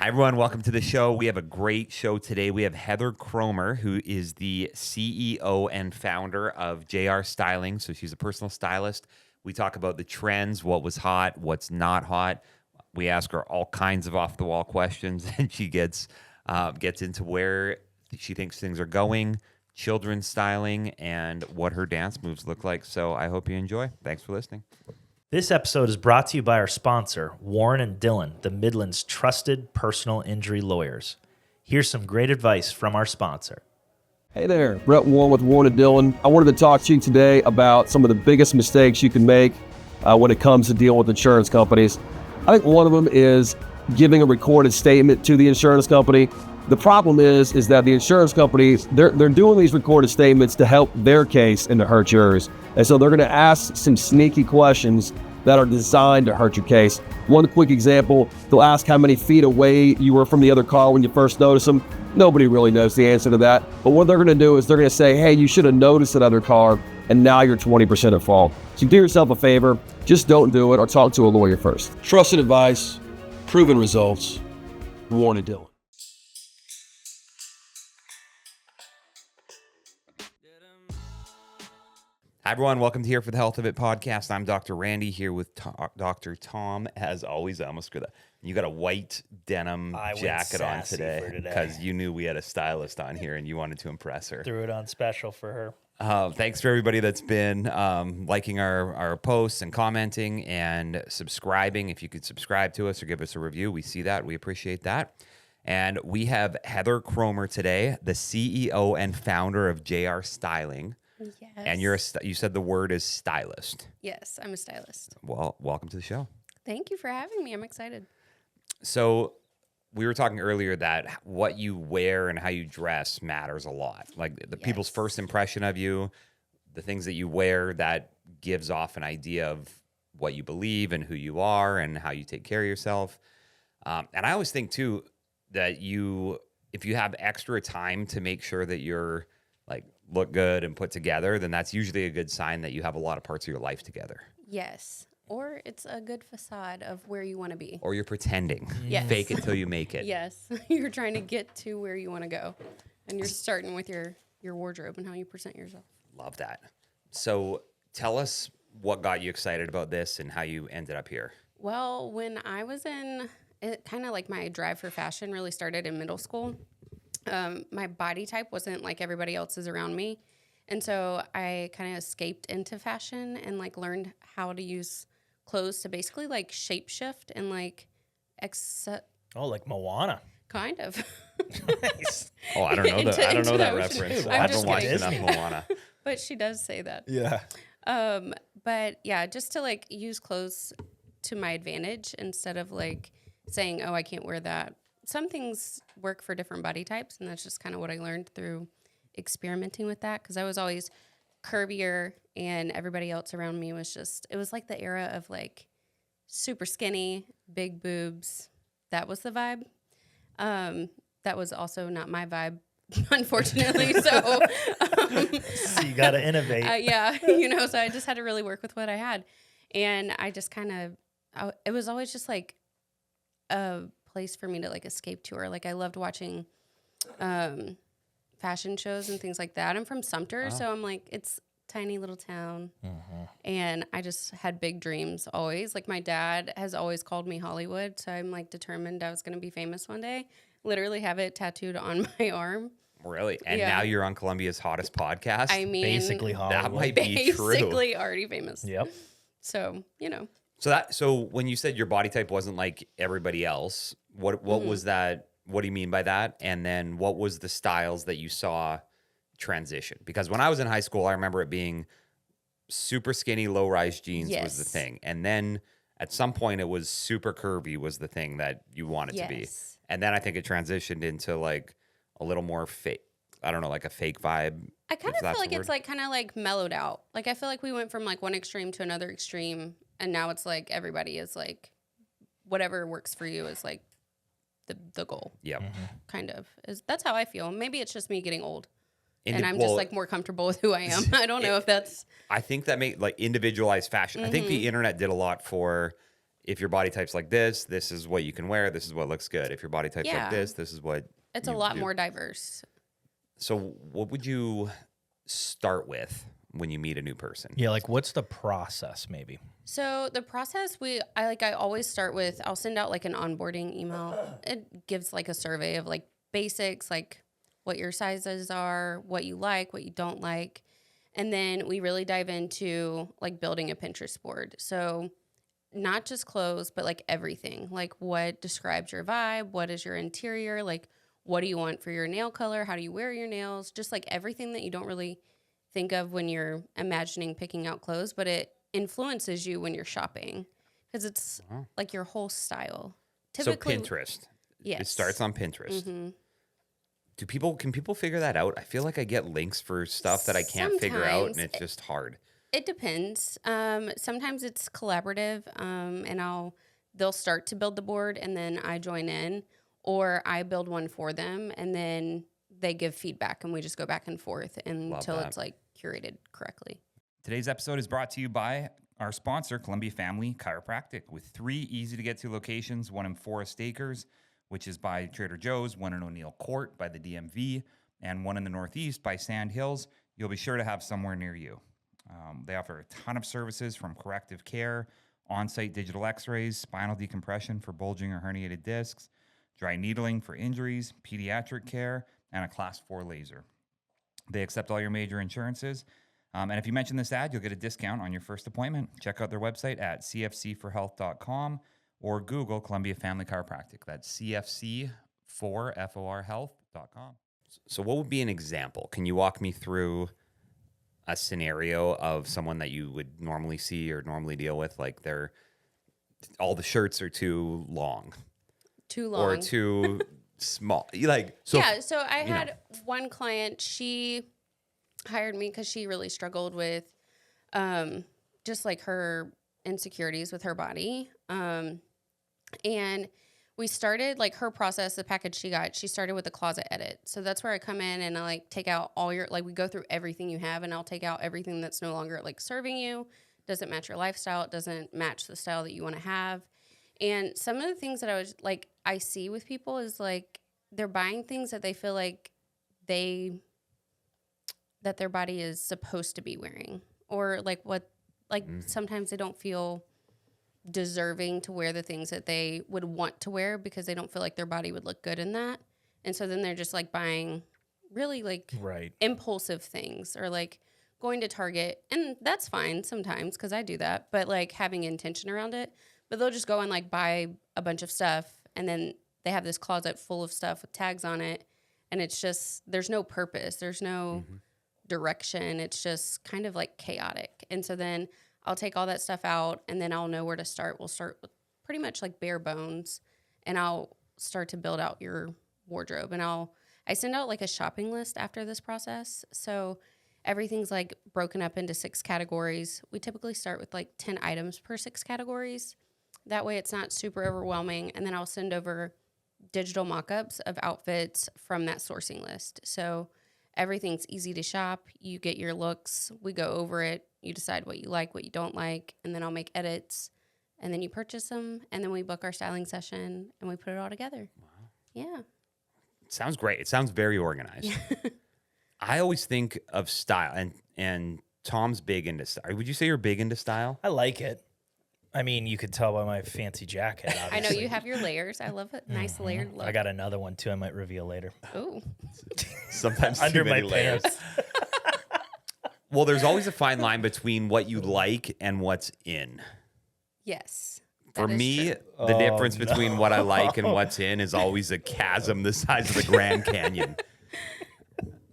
Hi, everyone. Welcome to the show. We have a great show today. We have Heather Cromer, who is the CEO and founder of JR Styling. So she's a personal stylist. We talk about the trends, what was hot, what's not hot. We ask her all kinds of off-the-wall questions, and she gets into where she thinks things are going, children's styling, and what her dance moves look like. So I hope you enjoy. Thanks for listening. This episode is brought to you by our sponsor, Warren and Dillon, the Midland's trusted personal injury lawyers. Here's some great advice from our sponsor. Hey there, Brett Warren with Warren and Dillon. I wanted to talk to you today about some of the biggest mistakes you can make when it comes to dealing with insurance companies. I think one of them is giving a recorded statement to the insurance company. The problem is that the insurance companies, they're doing these recorded statements to help their case and to hurt yours. And so they're going to ask some sneaky questions that are designed to hurt your case. One quick example, they'll ask how many feet away you were from the other car when you first noticed them. Nobody really knows the answer to that. But what they're going to do is they're going to say, hey, you should have noticed that other car, and now you're 20% at fault. So do yourself a favor, just don't do it or talk to a lawyer first. Trusted advice, proven results, Warren and Dillon. Hi, everyone. Welcome to Here for the Health of It podcast. I'm Dr. Randy here with Dr. Tom. As always, I almost screwed that. You got a white denim jacket on today because you knew we had a stylist on here and you wanted to impress her. Threw it on special for her. Thanks for everybody that's been liking our posts and commenting and subscribing. If you could subscribe to us or give us a review, we see that. We appreciate that. And we have Heather Cromer today, the CEO and founder of JR Styling. Yes. And you said the word is stylist. Yes, I'm a stylist. Well, welcome to the show. Thank you for having me. I'm excited. So we were talking earlier that what you wear and how you dress matters a lot. Like the people's first impression of you, the things that you wear, that gives off an idea of what you believe and who you are and how you take care of yourself. And I always think too that if you have extra time to make sure that you're like look good and put together, then that's usually a good sign that you have a lot of parts of your life together. Yes. Or it's a good facade of where you want to be. Or you're pretending. Yes. Fake it till you make it. Yes. You're trying to get to where you want to go. And you're starting with your wardrobe and how you present yourself. Love that. So tell us what got you excited about this and how you ended up here. Well, when I was it kind of like my drive for fashion really started in middle school. My body type wasn't like everybody else's around me. And so I kind of escaped into fashion and like learned how to use clothes to basically like shape shift and like Like Moana. kind of. Nice. Oh, I don't know that. I don't know that reference. Dude, I I'm haven't just watched kidding. enough Moana. But she does say that. Yeah. But yeah, just to like use clothes to my advantage instead of like saying, oh, I can't wear that. Some things work for different body types, and that's just kind of what I learned through experimenting with that, because I was always curvier and everybody else around me was it was like the era of like super skinny, big boobs. That was the vibe. That was also not my vibe, unfortunately. So You got to innovate. yeah, so I just had to really work with what I had. And I just it was always just like a place for me to like escape to, or like I loved watching fashion shows and things like that. I'm from Sumter, so I'm like, it's tiny little town. Mm-hmm. And I just had big dreams always. Like my dad has always called me Hollywood, so I'm like determined I was going to be famous one day. Literally have it tattooed on my arm. Really? And Yeah. now you're on Columbia's hottest podcast? I mean, Basically Hollywood. that might be true. basically already famous. Yep. So, So when you said your body type wasn't like everybody else, what was that? What do you mean by that? And then what was the styles that you saw transition? Because when I was in high school, I remember it being super skinny, low-rise jeans was the Yes. thing. And then at some point it was super curvy was the thing that you wanted to be. Yes. And then I think it transitioned into like a little more fake, I don't know, like a fake vibe. I kind if of that's feel like the it's word. like kind of like mellowed out. Like I feel like we went from like one extreme to another extreme, and now it's like everybody is like whatever works for you is like the goal. Yep. Kind of that's how I feel. Maybe it's just me getting old. Indi- and I'm well, just like more comfortable with who I am. I don't know if that's I think that made like individualized fashion. I think the internet did a lot for if your body type's like this is what you can wear. This is what looks good. If your body type's like this is what it's you a lot do. more diverse. So what would you start with when you meet a new person? Yeah, like what's the process maybe? So the process I always start with, I'll send out like an onboarding email. It gives like a survey of like basics, like what your sizes are, what you like, what you don't like. And then we really dive into like building a Pinterest board. So not just clothes, but like everything. Like what describes your vibe? What is your interior? Like what do you want for your nail color? How do you wear your nails? Just like everything that you don't really think of when you're imagining picking out clothes, but it influences you when you're shopping because it's like your whole style. Typically, so Pinterest. Yes. It starts on Pinterest. Can people figure that out? I feel like I get links for stuff that I can't figure out, and it's just hard. It depends. Sometimes it's collaborative, and they'll start to build the board, and then I join in, or I build one for them, and then they give feedback, and we just go back and forth until it's like curated correctly. Today's episode is brought to you by our sponsor, Columbia Family Chiropractic, with 3 easy-to-get-to locations, one in Forest Acres, which is by Trader Joe's, one in O'Neill Court by the DMV, and one in the Northeast by Sand Hills. You'll be sure to have somewhere near you. They offer a ton of services from corrective care, on-site digital x-rays, spinal decompression for bulging or herniated discs, dry needling for injuries, pediatric care, and a Class 4 laser. They accept all your major insurances. And if you mention this ad, you'll get a discount on your first appointment. Check out their website at cfc4health.com or Google Columbia Family Chiropractic. That's cfc4health.com. So what would be an example? Can you walk me through a scenario of someone that you would normally see or normally deal with? Like all the shirts are too long. Too long. Or too small. So I had one client, she hired me because she really struggled with just like her insecurities with her body. And we started like her process, the package she started with a closet edit. So that's where I come in and I like take out all your, like we go through everything you have and I'll take out everything that's no longer like serving you, doesn't match your lifestyle, it doesn't match the style that you want to have. And some of the things that I see with people is like they're buying things that they feel like that their body is supposed to be wearing, or like sometimes they don't feel deserving to wear the things that they would want to wear because they don't feel like their body would look good in that. And so then they're just like buying really like impulsive things or like going to Target. And that's fine sometimes because I do that, but like having intention around it. But they'll just go and like buy a bunch of stuff and then they have this closet full of stuff with tags on it. And it's just, there's no purpose. There's no direction. It's just kind of like chaotic. And so then I'll take all that stuff out and then I'll know where to start. We'll start with pretty much like bare bones and I'll start to build out your wardrobe. And I send out like a shopping list after this process. So everything's like broken up into 6 categories. We typically start with like 10 items per 6 categories. That way it's not super overwhelming. And then I'll send over digital mock-ups of outfits from that sourcing list. So everything's easy to shop. You get your looks. We go over it. You decide what you like, what you don't like, and then I'll make edits, and then you purchase them, and then we book our styling session, and we put it all together. Wow. Yeah. It sounds great. It sounds very organized. I always think of style, and Tom's big into style. Would you say you're big into style? I like it. I mean, you could tell by my fancy jacket, obviously. I know you have your layers. I love it. Nice layered look. I got another one, too, I might reveal later. Ooh. Sometimes under too my many layers. pants. Well, there's always a fine line between what you like and what's in. Yes. For me, the difference between what I like and what's in is always a chasm the size of the Grand Canyon.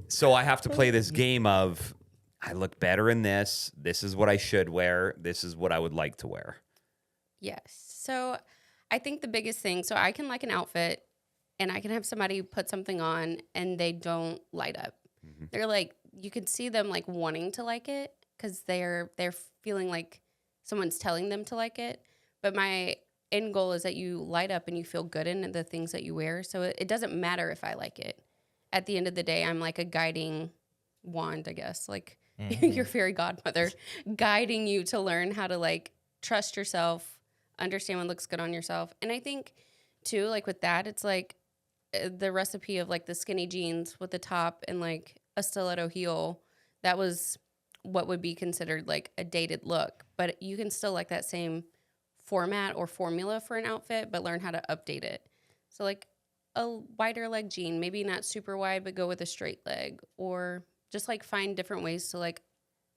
So I have to play this game of, I look better in this. This is what I should wear. This is what I would like to wear. Yes. So I think the biggest thing, so I can like an outfit and I can have somebody put something on and they don't light up. Mm-hmm. They're like, you can see them like wanting to like it because they're feeling like someone's telling them to like it. But my end goal is that you light up and you feel good in the things that you wear. So it doesn't matter if I like it. At the end of the day, I'm like a guiding wand, I guess. Like your fairy godmother guiding you to learn how to like trust yourself, understand what looks good on yourself. And I think too, like with that, it's like the recipe of like the skinny jeans with the top and like a stiletto heel. That was what would be considered like a dated look, but you can still like that same format or formula for an outfit, but learn how to update it. So like a wider leg jean, maybe not super wide, but go with a straight leg, or just like find different ways to like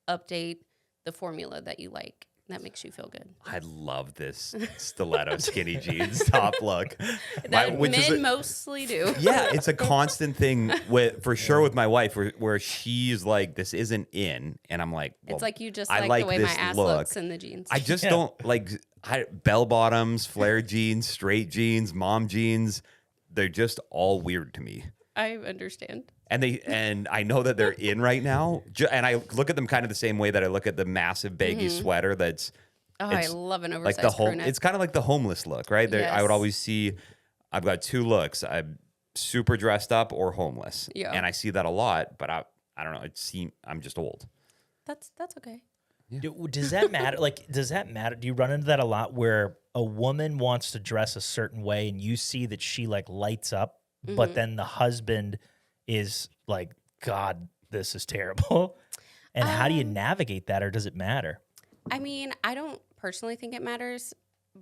update the formula that you like. That makes you feel good. I love this stiletto skinny jeans top look. That men mostly do. Yeah, it's a constant thing for sure with my wife where she's like, this isn't in. And I'm like, well, it's like you just I like the way my this ass look. looks in the jeans. I just don't like bell bottoms, flare jeans, straight jeans, mom jeans. They're just all weird to me. I understand. And I know that they're in right now. And I look at them kind of the same way that I look at the massive baggy sweater that's I love an oversized like crew neck. it's kind of like the homeless look, right? Yes. I would always see I've got two looks. I'm super dressed up or homeless. Yeah. And I see that a lot, but I don't know, I'm just old. That's okay. Does that matter? Does that matter? Do you run into that a lot where a woman wants to dress a certain way and you see that she like lights up, but then the husband is like, God, this is terrible. And how do you navigate that, or does it matter? I mean, I don't personally think it matters,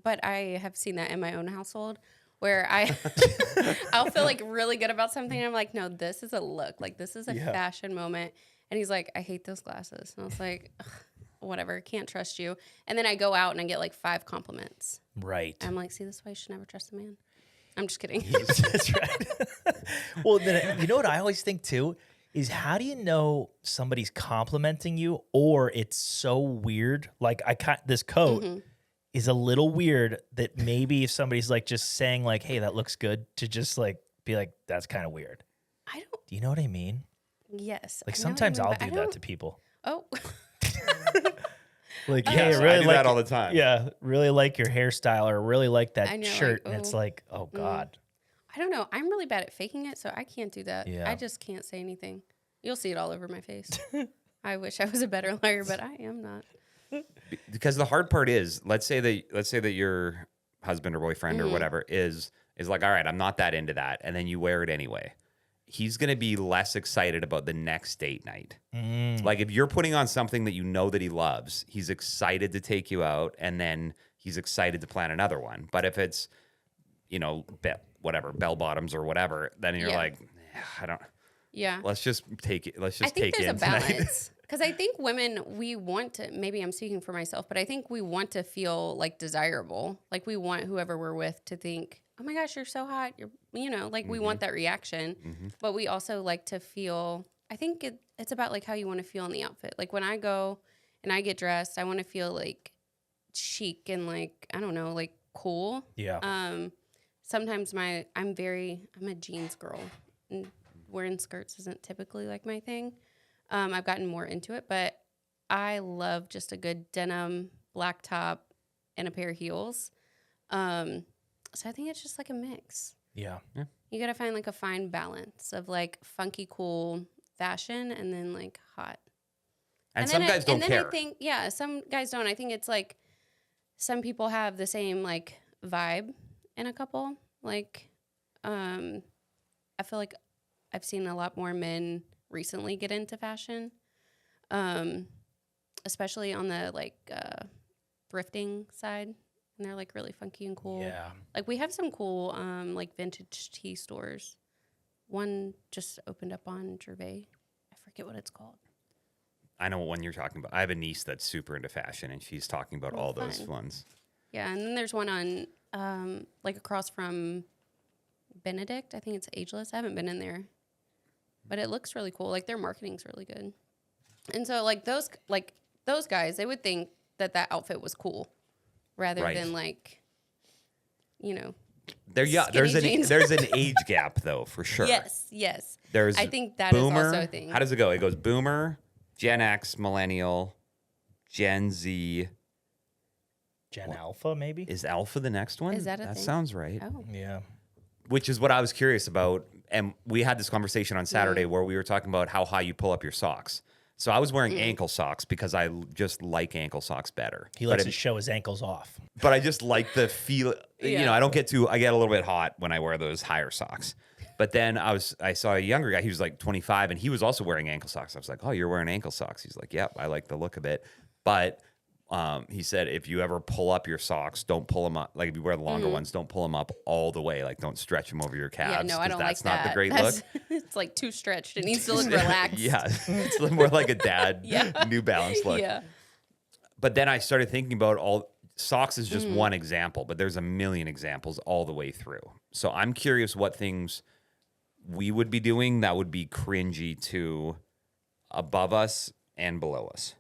but I have seen that in my own household where I'll feel like really good about something. And I'm like, no, this is a look. Like, this is a fashion moment. And he's like, I hate those glasses. And I was like, whatever, can't trust you. And then I go out and I get like 5 compliments. Right. I'm like, see, this is why you should never trust a man. I'm just kidding. That's right. Well, then, you know what I always think too is, how do you know somebody's complimenting you or it's so weird? Like, this coat is a little weird that maybe if somebody's like just saying like, hey, that looks good, to just like be like, that's kind of weird. Do you know what I mean? Yes. Like sometimes I'll do that to people. Oh. Like, Yes, hey, I I really do like that all the time. Yeah, really like your hairstyle, or really like that know, shirt, like, and it's oh. like, oh God. I don't know. I'm really bad at faking it, so I can't do that. Yeah. I just can't say anything. You'll see it all over my face. I wish I was a better liar, but I am not. Because the hard part is, let's say that your husband or boyfriend or whatever is like, all right, I'm not that into that, and then you wear it anyway. He's going to be less excited about the next date night. Like, if you're putting on something that you know that he loves, he's excited to take you out, and then he's excited to plan another one. But if it's, bell bottoms or whatever, then you're like, I don't. Yeah. Let's just take it. Let's just I think take there's it a tonight. balance. Because I think women, we want to, maybe I'm speaking for myself, but I think we want to feel like desirable. Like, we want whoever we're with to think, oh my gosh, you're so hot. We want that reaction. But we also like to feel, I think it's about like how you want to feel in the outfit. Like, when I go and I get dressed, I want to feel like chic and like, I don't know, like cool. Yeah. Sometimes I'm a jeans girl, and wearing skirts isn't typically like my thing. I've gotten more into it, but I love just a good denim black top and a pair of heels. So I think it's just like a mix. Yeah. You got to find like a fine balance of like funky, cool fashion and then like hot. And some guys don't care. I think, some guys don't. I think it's like some people have the same like vibe in a couple. Like, I feel like I've seen a lot more men recently get into fashion, especially on the like thrifting side. And they're like really funky and cool. Yeah. Like, we have some cool like vintage tea stores. One just opened up on Gervais. I forget what it's called. I know what one you're talking about. I have a niece that's super into fashion, and she's talking about all those ones. Yeah, and then there's one on like across from Benedict. I think it's Ageless. I haven't been in there, but it looks really cool. Like, their marketing's really good. And so like those guys, they would think that outfit was cool, rather than like, There's an age gap though, for sure. Yes. There's I think that boomer, is also a thing. How does it go? It goes boomer, Gen X, millennial, Gen Z. Gen Alpha, maybe? Is Alpha the next one? Is that a That thing? sounds right. Oh. Yeah. Which is what I was curious about. And we had this conversation on Saturday where we were talking about how high you pull up your socks. So I was wearing ankle socks because I just like ankle socks better. He likes to show his ankles off. But I just like the feel. You know, I get a little bit hot when I wear those higher socks. But then I saw a younger guy. He was like 25, and he was also wearing ankle socks. I was like, "Oh, you're wearing ankle socks?" He's like, "Yep, I like the look of it." But he said, if you ever pull up your socks, don't pull them up. Like if you wear the longer ones, don't pull them up all the way. Like don't stretch them over your calves. Yeah, no, I don't like that's that. not the great look. It's like too stretched. It needs to look relaxed. Yeah, it's more like a dad New Balance look. Yeah. But then I started thinking about socks is just one example, but there's a million examples all the way through. So I'm curious what things we would be doing that would be cringy to above us and below us.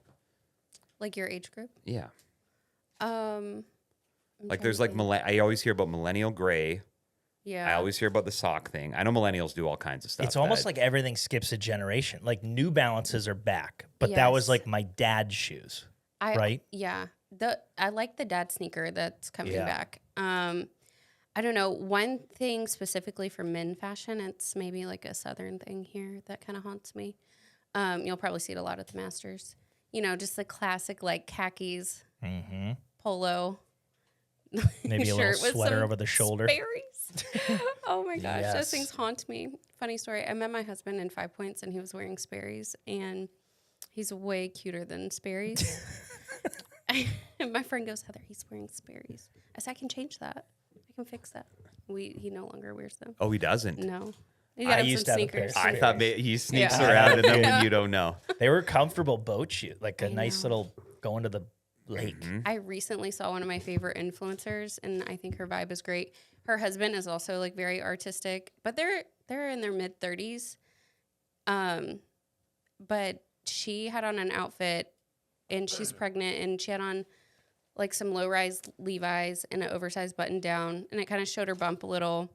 Like your age group? Yeah. I'm Like trying there's to like, think. I always hear about millennial gray. Yeah. I always hear about the sock thing. I know millennials do all kinds of stuff. It's almost like everything skips a generation. Like New Balances are back, but that was Yes. like my dad's shoes, right? Yeah. I like the dad sneaker that's coming Yeah. back. I don't know. One thing specifically for men fashion, it's maybe like a Southern thing here that kind of haunts me. You'll probably see it a lot at the Masters. You know, just the classic like khakis, polo. Maybe a shirt little with sweater some over the shoulder. Sperry's. Oh my gosh, Yes. those things haunt me. Funny story. I met my husband in 5 Points and he was wearing Sperry's and he's way cuter than Sperry's. And my friend goes, Heather, he's wearing Sperry's. I said, I can change that. I can fix that. He no longer wears them. Oh, he doesn't. No. He I got him used some to have a pair of sneakers. I thought he sneaks Yeah. around in them and you don't know. They were comfortable boat shoes, like a I nice know. little going to the lake. I recently saw one of my favorite influencers, and I think her vibe is great. Her husband is also like very artistic, but they're in their mid 30s. But she had on an outfit, and she's pregnant, and she had on like some low rise Levi's and an oversized button down, and it kind of showed her bump a little.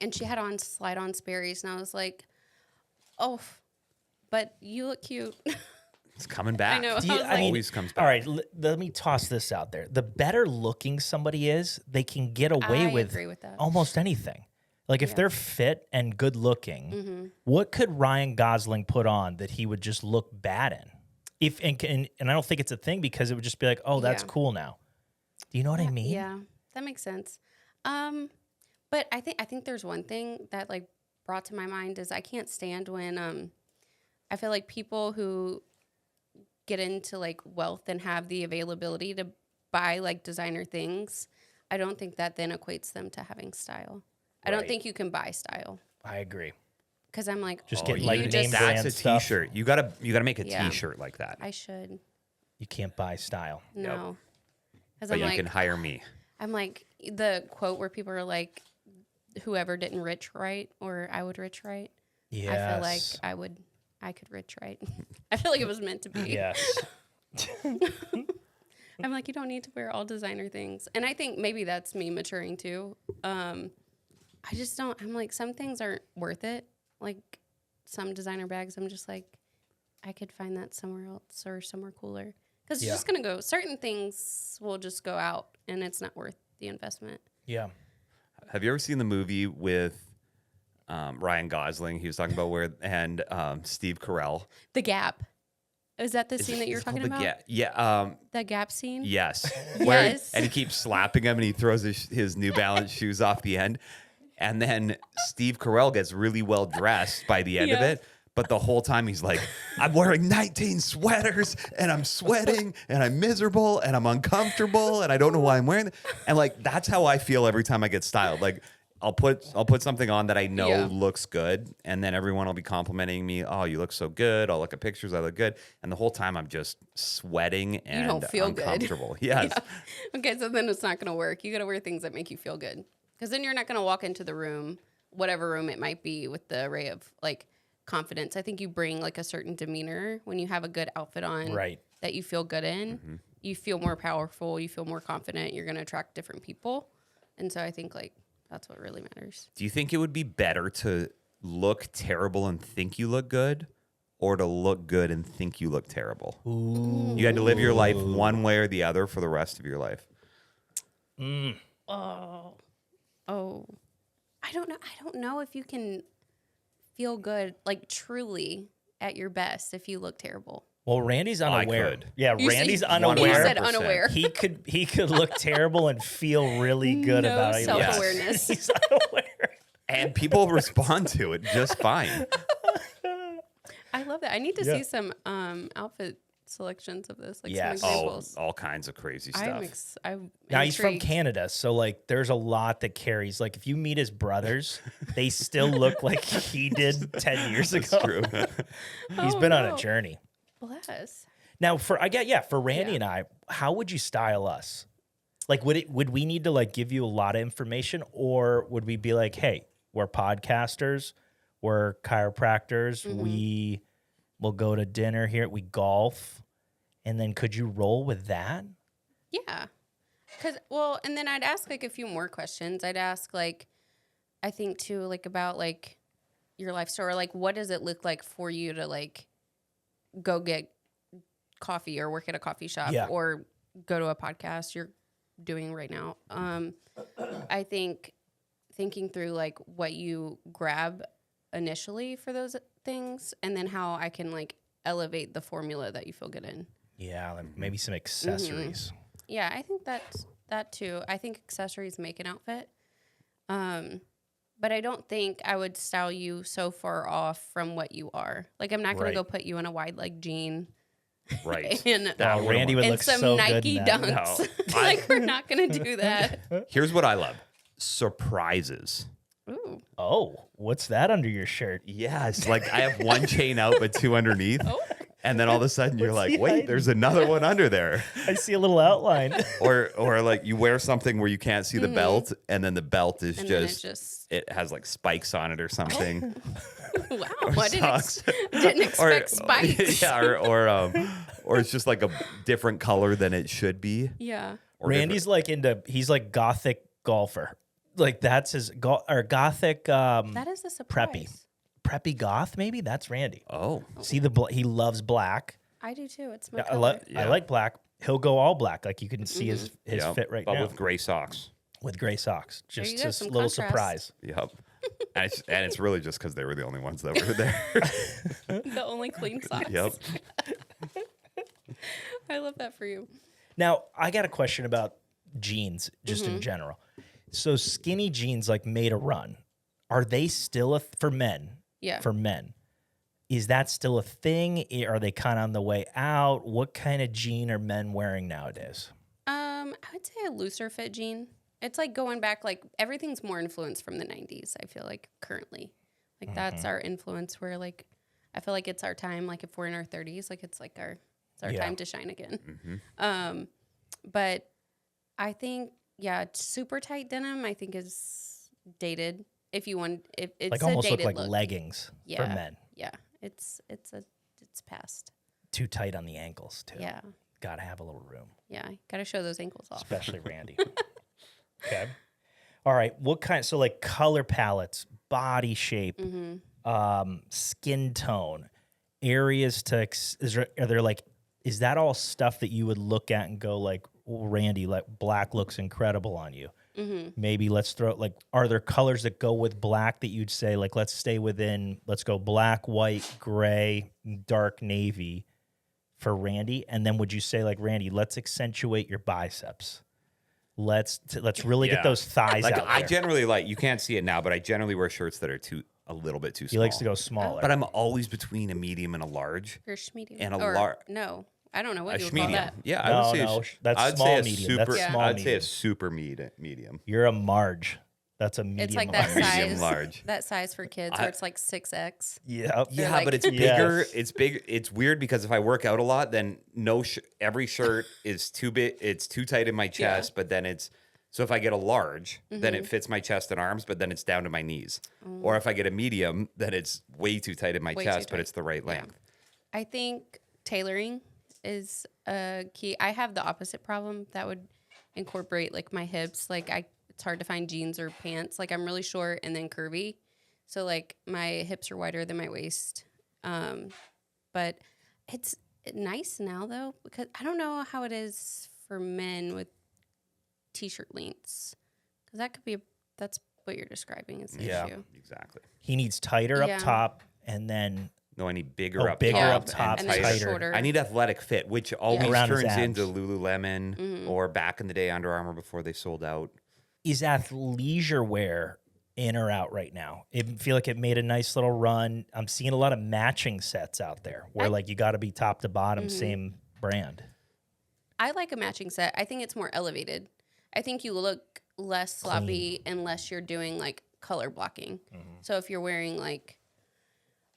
And she had on slide on Sperry's, and I was like, oh, but you look cute. It's coming back. I know. Do you- I was I like, mean, Always comes back. All right, let me toss this out there. The better looking somebody is, they can get away I with agree with that. almost anything. Like if they're fit and good looking, what could Ryan Gosling put on that he would just look bad in? And I don't think it's a thing because it would just be like, oh, that's Yeah. cool now. Do you know what I mean? Yeah, that makes sense. But I think there's one thing that like brought to my mind is I can't stand when I feel like people who get into like wealth and have the availability to buy like designer things, I don't think that then equates them to having style. I don't Right. think you can buy style I agree. because I'm like, Just Oh, get you like just- name That's brand a stuff. t-shirt. You gotta make a Yeah. t-shirt like that. I should You can't buy style. no, because But I'm you like, can hire me. I'm like the quote where people are like, whoever didn't rich right or I would rich right. Yes. I feel like I could rich right. I feel like it was meant to be. Yes. I'm like, you don't need to wear all designer things. And I think maybe that's me maturing too. I just don't, I'm like, some things aren't worth it. Like some designer bags, I'm just like, I could find that somewhere else or somewhere cooler. Because Yeah. it's just going to go, certain things will just go out and it's not worth the investment. Yeah. Have you ever seen the movie with Ryan Gosling? He was talking about and Steve Carell. The Gap. Is that the Is scene it- that you're is it called talking about? Yeah. The Gap scene? Yes. Yes. And he keeps slapping him and he throws his New Balance shoes off the end. And then Steve Carell gets really well dressed by the end of Yeah. it. But the whole time he's like, I'm wearing 19 sweaters and I'm sweating and I'm miserable and I'm uncomfortable and I don't know why I'm wearing them. And like, that's how I feel every time I get styled. Like I'll put something on that I know Yeah. looks good. And then everyone will be complimenting me. Oh, you look so good. I'll look at pictures. I look good. And the whole time I'm just sweating and don't feel good. uncomfortable. Yes. Yeah. Okay, so then it's not going to work. You got to wear things that make you feel good. Because then you're not going to walk into the room, whatever room it might be, with the array of like confidence. I think you bring like a certain demeanor when you have a good outfit on Right. that you feel good in. You feel more powerful. You feel more confident. You're going to attract different people. And so I think like that's what really matters. Do you think it would be better to look terrible and think you look good, or to look good and think you look terrible? You had to live your life one way or the other for the rest of your life. I don't know. I don't know if you can feel good, like truly at your best if you look terrible? Well, Randy's I unaware. could. Yeah, You Randy's said- unaware. You said 100%. unaware. He could look terrible and feel really good No about it. self-awareness. He's unaware. And people respond to it just fine. I love that. I need to Yeah. see some outfit selections of this, like Yes. some Oh, examples. all kinds of crazy stuff. I'm Now he's from intrigued. Canada, so like there's a lot that carries. Like if you meet his brothers, they still look like he did 10 years ago. That's true. He's Oh, been on no. a journey. Bless. Now for Randy Yeah. and I, how would you style us? Like would we need to like give you a lot of information, or would we be like, hey, we're podcasters, we're chiropractors, we will go to dinner here, we golf, and then could you roll with that? Yeah. And then I'd ask like a few more questions. I'd ask like, I think too, like about like your life story, like what does it look like for you to like go get coffee or work at a coffee shop Yeah. or go to a podcast you're doing right now. I think thinking through like what you grab initially for those things and then how I can like elevate the formula that you feel good in. Yeah, like maybe some accessories. Yeah, I think that too. I think accessories make an outfit. But I don't think I would style you so far off from what you are. Like I'm not going Right. to go put you in a wide leg jean Right. and That Oh, wouldn't Randy work. would and look some so Nike good in that. dunks. No. Like we're not going to do that. Here's what I love: surprises. Ooh. Oh, what's that under your shirt? Yes, like I have one chain out but two underneath, Oh. and then all of a sudden you're What's like, he wait, hiding? there's another one under there. I see a little outline. Or like you wear something where you can't see the belt, and then the belt is And then it just just it has like spikes on it or something. wow. I Socks. didn't expect spikes. Yeah, or it's just like a different color than it should be. Yeah. Or Randy's like he's like gothic golfer. Like that's his gothic That is a surprise. preppy goth maybe. That's Randy. different. See he loves black. I do too. It's my Yeah, color. I like black. He'll go all black. Like you can see his Yep, fit right but now with gray socks. with gray socks. There you Just go, a some little contrast. surprise. Yep. And it's really just because they were the only ones that were there. The only clean socks. Yep. I love that for you. Now, I got a question about jeans just in general. So skinny jeans like made a run, are they still for men? Yeah. For men. Is that still a thing? Are they kind of on the way out? What kind of jean are men wearing nowadays? I would say a looser fit jean. It's like going back, like everything's more influenced from the 90s, I feel like currently. Like that's our influence where like I feel like it's our time, like if we're in our 30s, like it's like our Yeah. time to shine again. But I think super tight denim I think is dated. If you want if it's Like a almost look dated like look. leggings for Yeah. men. Yeah. It's past. Too tight on the ankles too. Yeah. Gotta have a little room, Yeah. Gotta show those ankles off. especially Randy. Okay. All right. What kind? So like color palettes, body shape, skin tone, areas to. Is that all stuff that you would look at and go like, well, Randy, like black looks incredible on you. Maybe let's throw like, are there colors that go with black that you'd say like, let's go black, white, gray, dark navy for Randy, and then would you say like, Randy, let's accentuate your biceps. Let's really get Yeah. those thighs Like out I there. generally you can't see it now, but I generally wear shirts that are a little bit too He small. likes to go smaller. But I'm always between a medium and a large. Or medium. And a or, lar- No. I don't know what A you would call schmedium. that. Yeah, No, I would say no, that's I'd small say a medium. super. That's small I'd say a medium. super medium. You're a Marge. That's a medium. It's like that large. Medium size. large. That size for kids where it's like 6X. Yep. Yeah, like- but it's Yes. bigger. It's big. It's weird because if I work out a lot, then every shirt is too big. It's too tight in my chest. But then so if I get a large, then it fits my chest and arms, but then it's down to my knees. Or if I get a medium, then it's way too tight in my Way too chest, but tight. it's the right length. I think tailoring is a key. I have the opposite problem that would incorporate like my hips. Like it's hard to find jeans or pants. Like I'm really short and then curvy. So like my hips are wider than my waist. But it's nice now though, because I don't know how it is for men with t-shirt lengths. Because that could be, that's what you're describing is the Yeah. issue. Exactly. He needs tighter Yeah. up top and then No, I need bigger up bigger top. up top, and then tighter. shorter. I need athletic fit, which always Around his turns abs. into Lululemon or back in the day Under Armour before they sold out. Is athleisure wear in or out right now? I feel like it made a nice little run. I'm seeing a lot of matching sets out there where like you got to be top to bottom, same brand. I like a matching set. I think it's more elevated. I think you look less sloppy unless you're doing like color blocking. So if you're wearing like,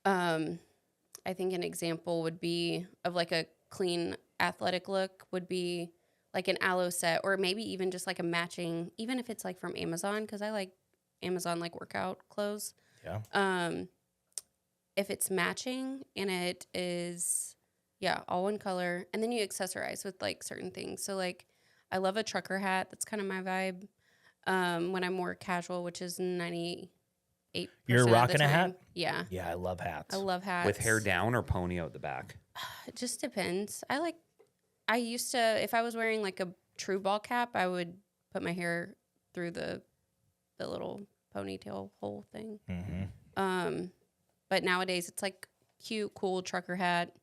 I think an example would be of like a clean athletic look would be like an aloe set, or maybe even just like a matching, even if it's like from Amazon, because I like Amazon like workout clothes. Yeah. If it's matching and it is, all one color, and then you accessorize with like certain things. So like, I love a trucker hat. That's kind of my vibe. When I'm more casual, which is 98%. You're rocking of the a time. hat? Yeah, Yeah, I love hats. I love hats With hair down or pony out the back? It just depends. I used to, if I was wearing like a true ball cap, I would put my hair through the little ponytail hole thing. But nowadays it's like cute, cool trucker hat.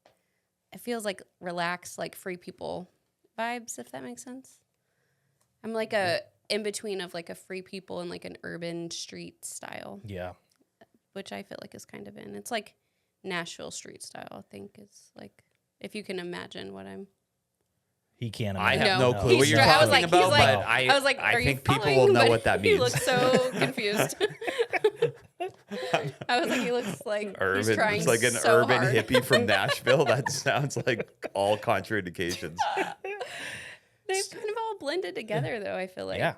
It feels like relaxed, like free people vibes, if that makes sense. I'm like a in between of like a free people and like an urban street style, Yeah. which I feel like is kind of in. It's like Nashville street style, I think is like, if you can imagine what I'm. He can't I imagine. have no No. clue what He's you're dry- I talking was like- about, he's like- but I was like, I are you think people following? will know But what that he means. looks so confused. I was like, he looks like he's trying It's like an so urban hard. hippie from Nashville. That sounds like all contraindications. They've kind of all blended together, though. I feel like. Yeah.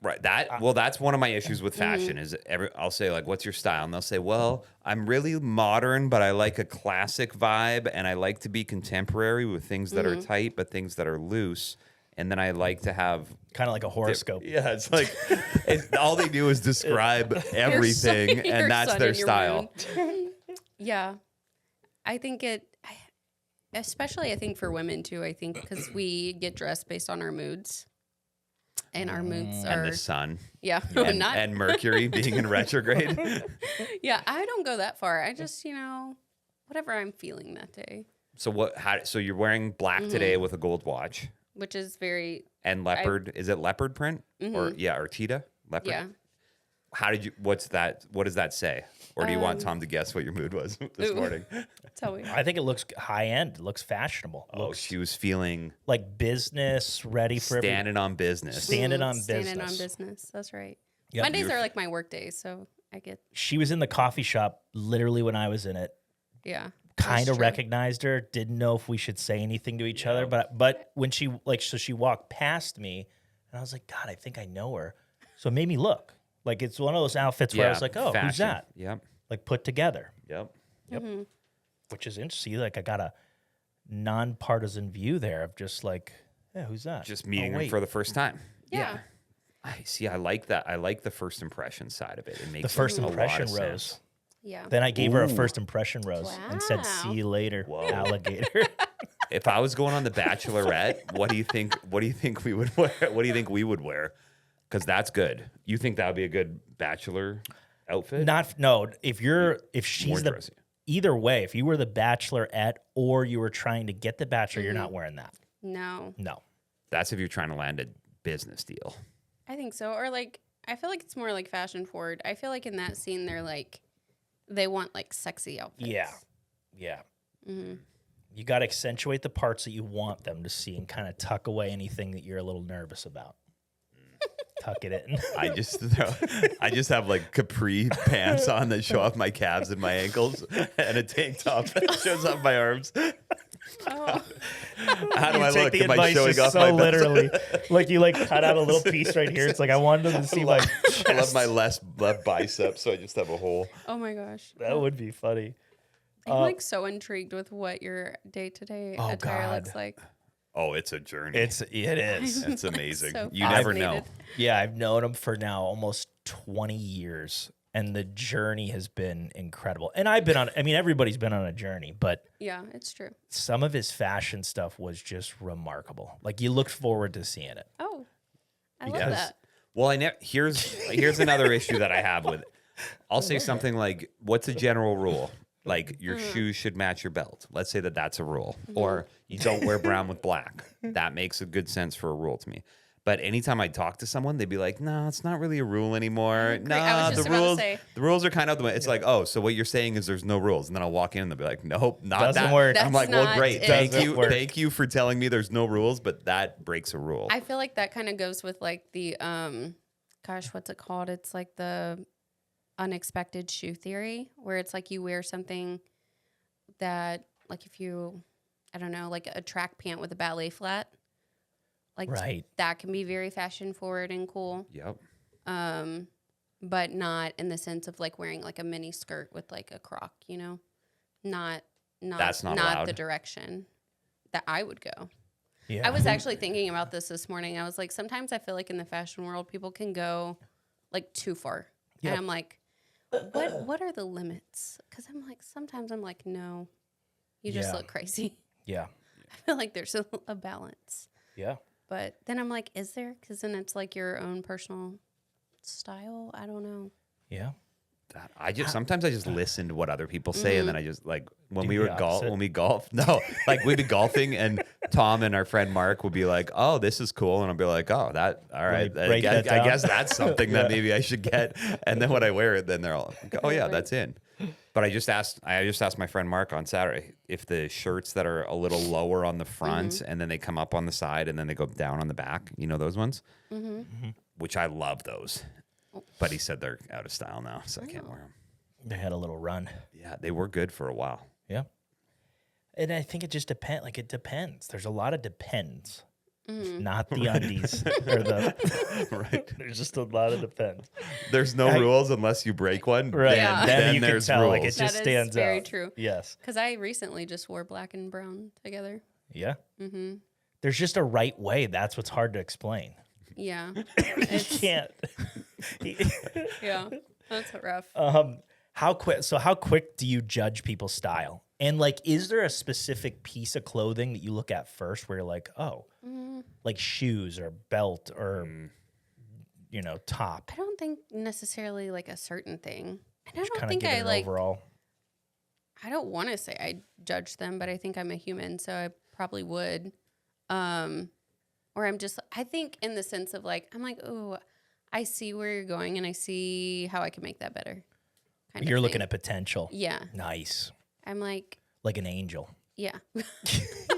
Right. That's one of my issues with fashion is I'll say like, what's your style? And they'll say, well, I'm really modern, but I like a classic vibe and I like to be contemporary with things that are tight, but things that are loose. And then I like to have Kind of like a horoscope. Yeah, it's like all they do is describe everything, Your and that's sun their and your style. moon. Yeah, I think especially I think for women too. I think because we get dressed based on our moods, and our moods are And the sun, and not and Mercury being in retrograde. yeah. I don't go that far. I just whatever I'm feeling that day, So so you're wearing black today with a gold watch which is very and leopard. Is it leopard print or cheetah leopard? yeah. How did you? What does that say? Or do you want Tom to guess what your mood was this Ooh. morning? Tell me. I think it looks high end. It looks fashionable. Oh, Looks she was feeling like business, ready for standing on business. Standing on Standing on business. business. That's right. Yep. Mondays are like my work days, so I get She was in the coffee shop literally when I was in it. yeah. Kind That's of true. recognized her. Didn't know if we should say anything to each other, but when she she walked past me, and I was like, God, I think I know her. So it made me look. Like it's one of those outfits where I was like, oh, who's fashion. that? Yep. Like put together, Yep. which is interesting. Like I got a nonpartisan view there of just like, yeah, who's that? Just meeting Oh, him wait. for the first time. Yeah. I see. I like that. I like the first impression side of it. It makes The first a lot of impression sense. rose. Yeah. Then I gave her a first impression rose and said, Wow. "See you later, Whoa. alligator." If I was going on the Bachelorette, what do you think? What do you think we would wear? What do you think we would wear? Because that's good. You think that would be a good bachelor outfit? If she's More the dressy. either way, if you were the Bachelorette or you were trying to get the Bachelor, you're not wearing that. No, No. That's if you're trying to land a business deal. I think so. Or like, I feel like it's more like fashion forward. I feel like in that scene, they want like sexy outfits. Yeah. You got to accentuate the parts that you want them to see and kind of tuck away anything that you're a little nervous about. Tuck it in. I just have like capri pants on that show off my calves and my ankles, and a tank top that shows off my arms. Oh, How do I You take look? the Am I advice showing just off so my best? literally. Like you cut out a little piece right here. It's like I wanted them to see my chest. I love my left bicep, so I just have a hole. oh my gosh. That would be funny. I'm like so intrigued with what your day-to-day Oh, attire God. looks like. Oh, it's a journey. It is. It's amazing. So You never know. fascinated. Yeah, I've known him for now almost 20 years, and the journey has been incredible. And everybody's been on a journey, but Yeah, it's true. some of his fashion stuff was just remarkable. Like you looked forward to seeing it. Oh, I love Because- that. Well, here's another issue that I have with it. I'll say something like, "What's a general rule?" Like your shoes should match your belt. Let's say that that's a rule. Or you don't wear brown with black. That makes a good sense for a rule to me. But anytime I talk to someone, they'd be like, "No, it's not really a rule anymore. agree. I Nah, was just the about to rules, say. the rules are kind of the way." It's like, "Oh, so what you're saying is there's no rules?" And then I'll walk in and they'll be like, "Nope, not Doesn't that." work. I'm like, That's "Well, great, not thank it. you, Doesn't work. thank you for telling me there's no rules, but that breaks a rule." I feel like that kind of goes with like the gosh, what's it called? It's like the unexpected shoe theory, where it's like you wear something that, like, if you, I don't know, like a track pant with a ballet flat, like Right. that can be very fashion forward and cool. Yep. But not in the sense of like wearing like a mini skirt with like a croc, you know, not That's not allowed. the direction that I would go. Yeah. I was actually thinking about this morning. I was like, sometimes I feel like in the fashion world, people can go like too far. Yep. And I'm like, what are the limits? Because I'm like, sometimes I'm like, no, you just Yeah. look crazy. Yeah. I feel like there's a balance. Yeah. But then I'm like, is there? Because then it's like your own personal style. I don't know. Yeah. Sometimes I just listen to what other people say, and then I just like when Do we the were opposite. when we golf. No, like we'd be golfing, and Tom and our friend Mark would be like, "Oh, this is cool," and I'll be like, "Oh, that all right." me I break guess, that I down. guess that's something that maybe I should get. And then when I wear it, then they're all, like, "Oh yeah, that's in." But I just asked my friend Mark on Saturday if the shirts that are a little lower on the front and then they come up on the side and then they go down on the back, you know those ones, which I love those. But he said they're out of style now, so I can't wear them. They had a little run. Yeah, they were good for a while. Yeah. And I think it just depends. Like, it depends. There's a lot of depends. Not the undies. Or the, Right. there's just a lot of depends. There's no rules unless you break one. Right. Yeah. Then you can there's tell. rules. Like, it That just is stands very out. true. Yes. Because I recently just wore black and brown together. Yeah. There's just a right way. That's what's hard to explain. Yeah. You can't. Yeah. That's rough. How quick do you judge people's style? And like, is there a specific piece of clothing that you look at first where you're like, oh, like shoes or belt or, top? I don't think necessarily like a certain thing. And I Just don't kinda think give it I an like, overall. I don't want to say I judge them, but I think I'm a human, so I probably would. Or I think in the sense of like, I'm like, oh, I see where you're going and I see how I can make that better. Kind of You're looking thing. at potential. Yeah. Nice. I'm like, Like an angel. yeah.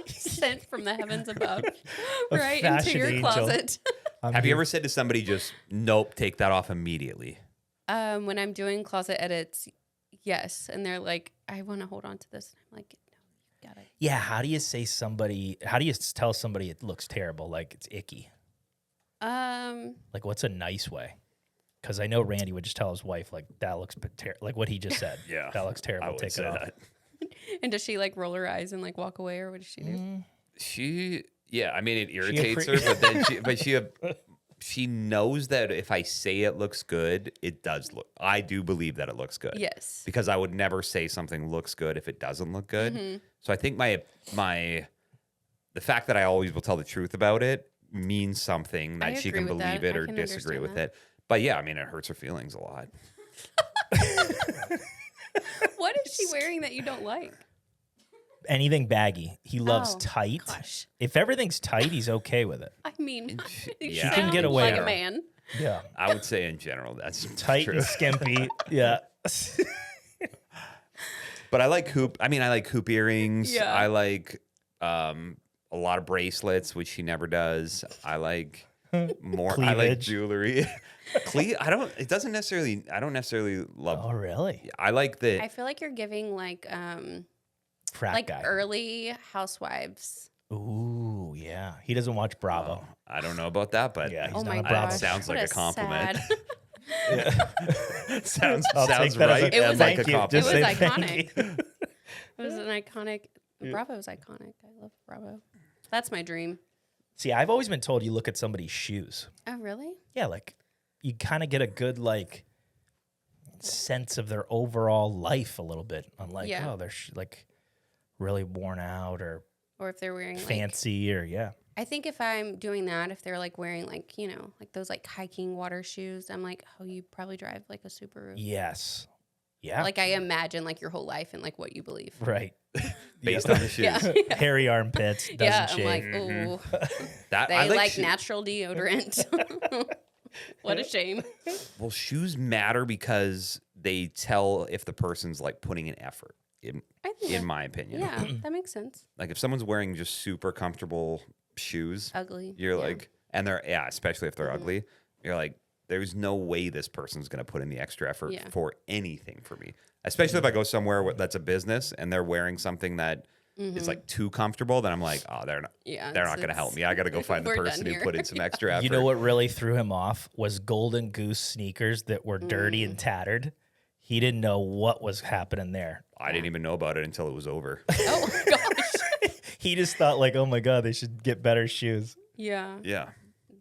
Sent from the heavens above, right into fashion your angel. closet. Have you ever said to somebody just, nope, take that off immediately? When I'm doing closet edits, yes. And they're like, I want to hold on to this. I'm like, no, you got it. Yeah. How do you tell somebody it looks terrible? Like it's icky. Like what's a nice way? Because I know Randy would just tell his wife, like, that looks like what he just said. Yeah, That looks terrible. I would Take say it off. that. And does she like roll her eyes and like walk away, or what does she do? I mean, it irritates her, but she knows that if I say it looks good, it does look. I do believe that it looks good. Yes. Because I would never say something looks good if it doesn't look good. So I think the fact that I always will tell the truth about it means something I that she agree can with believe that. it I or can disagree understand with that. it. But yeah, I mean, it hurts her feelings a lot. What is she wearing that you don't like? Anything baggy. He loves Oh, tight. gosh. If everything's tight, he's okay with it. I mean, you She can get sound away like with a it. man. Yeah. I would say in general that's Tight true. and skimpy. Yeah. But I like hoop. I mean, I like hoop earrings. Yeah. I like a lot of bracelets, which she never does. I like more. I like Cleavage. jewelry. I don't necessarily love. Oh, really? I like the. I feel like you're giving like Frat guy. early housewives. Ooh, yeah. He doesn't watch Bravo. I don't know about that, but Yeah, he's Oh not my a gosh. Bravo. That sounds what like a compliment. sad- sounds I'll take sounds that as right a- It was and like thank a you. It Just was say compliment. thank iconic. you. It was an iconic. Bravo's iconic. I love Bravo. That's my dream. See, I've always been told you look at somebody's shoes. Oh, really? Yeah, like you kind of get a good like sense of their overall life a little bit. I'm like, Yeah. oh, they're like really worn out or Or if they're wearing like, fancy or yeah. I think if I'm doing that, if they're like wearing like, like those like hiking water shoes, I'm like, oh, you probably drive like a Subaru. Yes. Yeah. Like I imagine like your whole life and like what you believe. Right. based on the shoes. Yeah. Hairy armpits, doesn't Yeah, I'm shave. like, ooh, That they I like shoe- natural deodorant. What a shame. Well, shoes matter because they tell if the person's like putting an effort. I think In my opinion, Yeah, that makes sense. like if someone's wearing just super comfortable shoes, Ugly. you're Yeah. like, and they're especially if they're ugly, you're like, there's no way this person's gonna put in the extra effort Yeah. for anything for me. Especially if I go somewhere that's a business and they're wearing something that is like too comfortable, then I'm like, oh, they're not. Yeah, They're not gonna help me. I got to go find the we're done person who here. put in some extra effort. You know what really threw him off was Golden Goose sneakers that were dirty and tattered. He didn't know what was happening there. I didn't even know about it until it was over. Oh my gosh. He just thought like, oh my God, they should get better shoes Yeah. Yeah.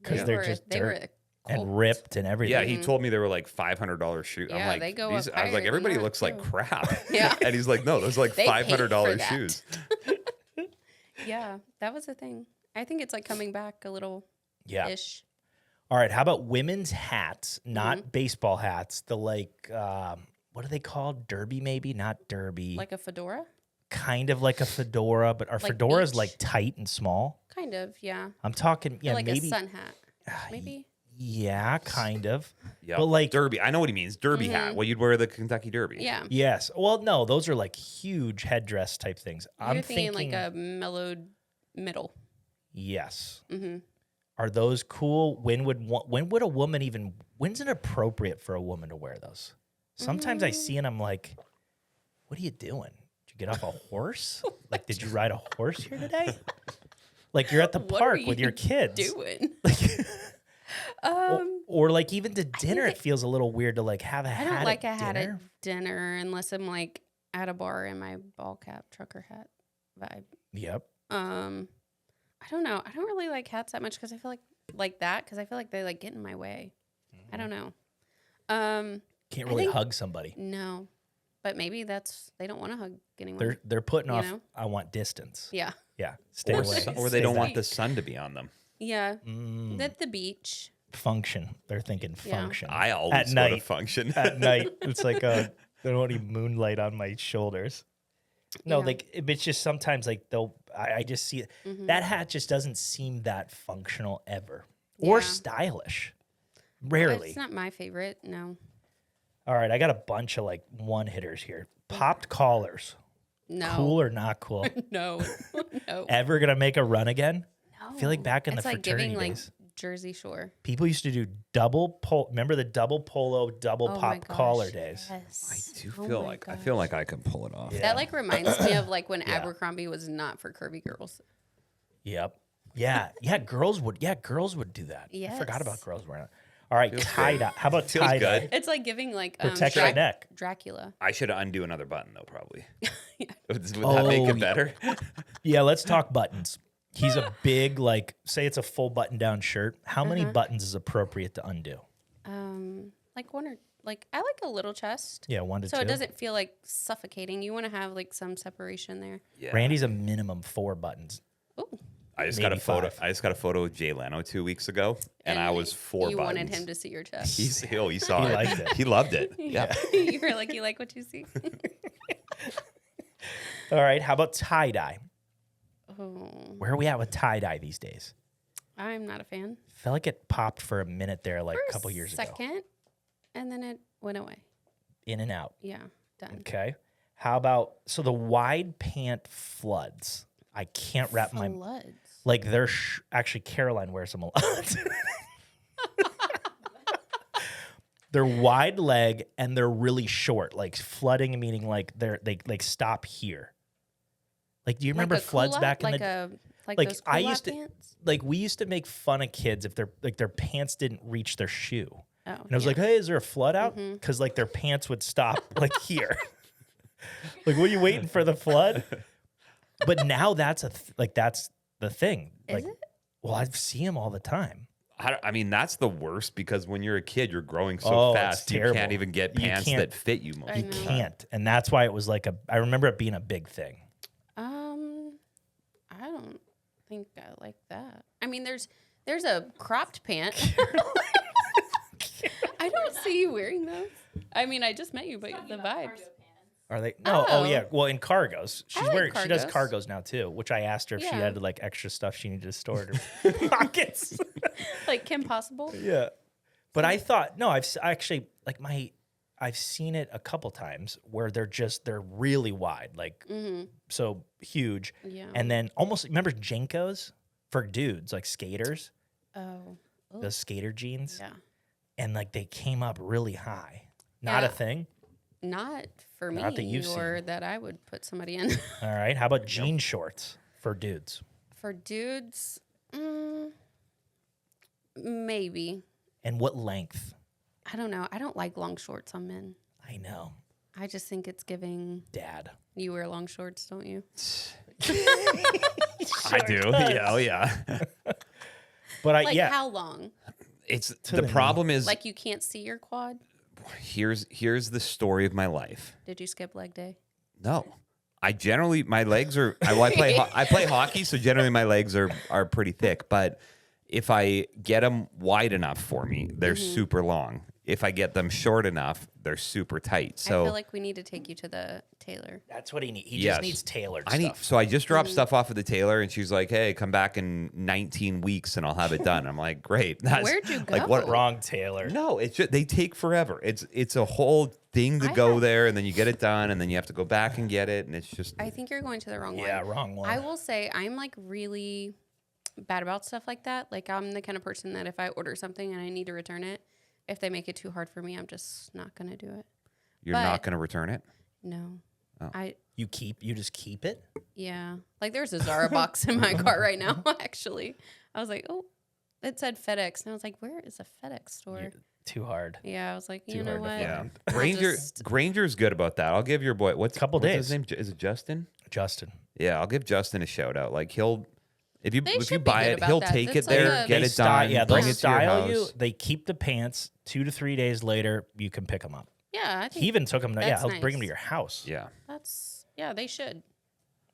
'Cause They they're were- just they dirt were a cult. and ripped and everything. Yeah, he told me they were like $500 shoes. I'm Yeah, like, they go these, up I was like, higher than everybody that, looks like too. crap. Yeah. And he's like, no, those are like They paid for $500 that. shoes. Yeah, that was a thing. I think it's like coming back a little Yeah. ish. All right. How about women's hats, not Mm-hmm. baseball hats? The like, what are they called? Derby, maybe? Not derby. Like a fedora? Kind of like a fedora, but our Like fedoras beach? like tight and small. Kind of, yeah. I'm talking, Or yeah, like maybe. a sun hat. Maybe. Yeah, kind of. Yeah. But like, Derby. I know what he means. Derby hat. Well, you'd wear the Kentucky Derby. Mm-hmm. Yeah. yes. Well, no, those are like huge headdress type things. You're I'm thinking thinking, like a mellowed middle. yes. Mm-hmm. Are those cool? When would a woman even? When's it appropriate for a woman to wear those? Sometimes I see and I'm like, what are you doing? Did you get off a horse? Like, did you ride a horse here today? Like you're at the What park are with you your kids. Doing. Or like even to dinner, it feels a little weird to like have a I hat. don't like a at hat dinner. at dinner unless I'm like at a bar in my ball cap trucker hat vibe. Yep. I don't know. I don't really like hats that much because I feel like that because I feel like they like get in my way. I don't know. Can't I really think- hug somebody. No, but maybe they don't want to hug anyone. They're putting You off. know? I want distance. Yeah, Yeah. Stay Or, away. or they Stay don't back. want the sun to be on them. yeah. Mm. At the beach. Function. They're thinking Yeah. function. I always At go to night. function. At night, it's like they don't want any moonlight on my shoulders. No, Yeah. like it's just sometimes like I just see it. Mm-hmm. That hat just doesn't seem that functional ever or Yeah. stylish. Rarely. It's not my favorite. No, All right, I got a bunch of like one hitters here. Popped collars. no, Cool or not cool? no, no. Ever gonna make a run again? No. I feel like back in it's the like fraternity giving days, like Jersey Shore. people used to do double pole. Remember the double polo, double Oh my pop gosh, collar days? Yes. I do Oh feel my like I gosh. feel like I can pull it off. Yeah. That like reminds me of like when Yeah. Abercrombie was not for curvy girls. Yep. Yeah. Yeah. Girls would. Yeah. Girls would do that. I forgot about Yes. girls wearing it. All right. Feels Tie good. dye. How about Feels tie dye? good. It's like giving like Protect your neck. Dracula. I should undo another button though, probably. Yeah. Would that make Oh, it better? Yeah. Let's talk buttons. He's a big like. Say it's a full button down shirt. How many buttons is appropriate to undo? Like one or like I like a little chest. Yeah, 1 to 2. So it doesn't feel like suffocating. You want to have like some separation there. Yeah. Randy's a minimum 4 buttons. Ooh. I just got a maybe photo. 5. I just got a photo of Jay Leno 2 weeks ago, and I was 4 You buttons. wanted him to see your chest. He saw He it. liked it. He loved it. Yeah. You were like, you like what you see? All right. How about tie dye? Oh, Where are we at with tie dye these days? I'm not a fan. Felt like it popped for a minute there, like For a couple years ago. second, and then it went away. In and out. Yeah, done. Okay. How about the wide pant floods? I can't wrap my Floods. like they're actually Caroline wears them a lot. They're wide leg and they're really short, like flooding, meaning like they like stop here. Like, do you remember Like a floods culotte? back in like the like like, those I culotte used to- pants? like we used to make fun of kids if their pants didn't reach their shoe. Oh, And I was like, hey, is there a flood out? Mm-hmm. Because like their pants would stop like here. Like, what are you waiting for the flood? But now that's that's the thing. Is Like, it? well, I see them all the time. I mean, that's the worst because when you're a kid, you're growing so Oh, it's fast, you terrible. can't even get You pants can't- that fit you most I of You the know. time. can't, and that's why it was like I remember it being a big thing. I don't think I like that. I mean, there's a cropped pant. I don't see you wearing those. I mean, I just met you, but the vibes. Are they? No. Oh, Oh. yeah. Well, in cargos, she's like wearing. She does cargos. cargos now too. Which I asked her if she Yeah. had like extra stuff she needed to store in her pockets. Like Kim Possible. Yeah. But I thought no. Actually like I've seen it a couple times where they're really wide, like so huge, Yeah. and then almost remember Jenkos for dudes like skaters, Oh. those skater jeans, Yeah. and like they came up really high. Not a Yeah. thing. Not for me, Not that you've or that I would put somebody in. All right. How about jean shorts for dudes? For dudes, maybe. And what length? I don't know. I don't like long shorts on men. I know, I just think it's giving. Dad. You wear long shorts, don't you? I do. Yeah. Oh, yeah. But Like yeah. how long? It's To the the problem is Like you can't see your quad? here's the story of my life. Did you skip leg day? No. I generally my legs are I play hockey, so generally my legs are pretty thick, but if I get them wide enough for me, they're super long. If I get them short enough, they're super tight. So I feel like we need to take you to the tailor. That's what he needs. He Yes. just needs tailored I stuff. so I just dropped stuff off at the tailor, and she's like, "Hey, come back in 19 weeks, and I'll have it done." I'm like, "Great." Where'd you Like what? go? Wrong tailor. No, it's just they take forever. It's a whole thing to go there, and then you get it done, and then you have to go back and get it, and it's just I think you're going to the wrong one. Yeah, wrong one. I will say I'm like really bad about stuff like that. Like I'm the kind of person that if I order something and I need to return it, if they make it too hard for me, I'm just not going to do it. you're not going to return it. No. Oh. You just keep it? Yeah. Like there's a Zara box in my car right now, actually. I was like, oh, it said FedEx. And I was like, where is a FedEx store? Too hard. Yeah, I was like, Too you know hard to what? find. Yeah, Granger's good about that. I'll give your boy what's Couple what's days. his name? Is it Justin? Justin. Yeah, I'll give Justin a shout out. Like if you They should be buy good it, about he'll that. take That's it like there, a- get They it done, yeah, bring they'll it to your style house. you. They keep the pants. 2 to 3 days later, you can pick them up. Yeah, I think He even took them. Yeah, that's he'll bring them to nice. your house. Yeah. they should.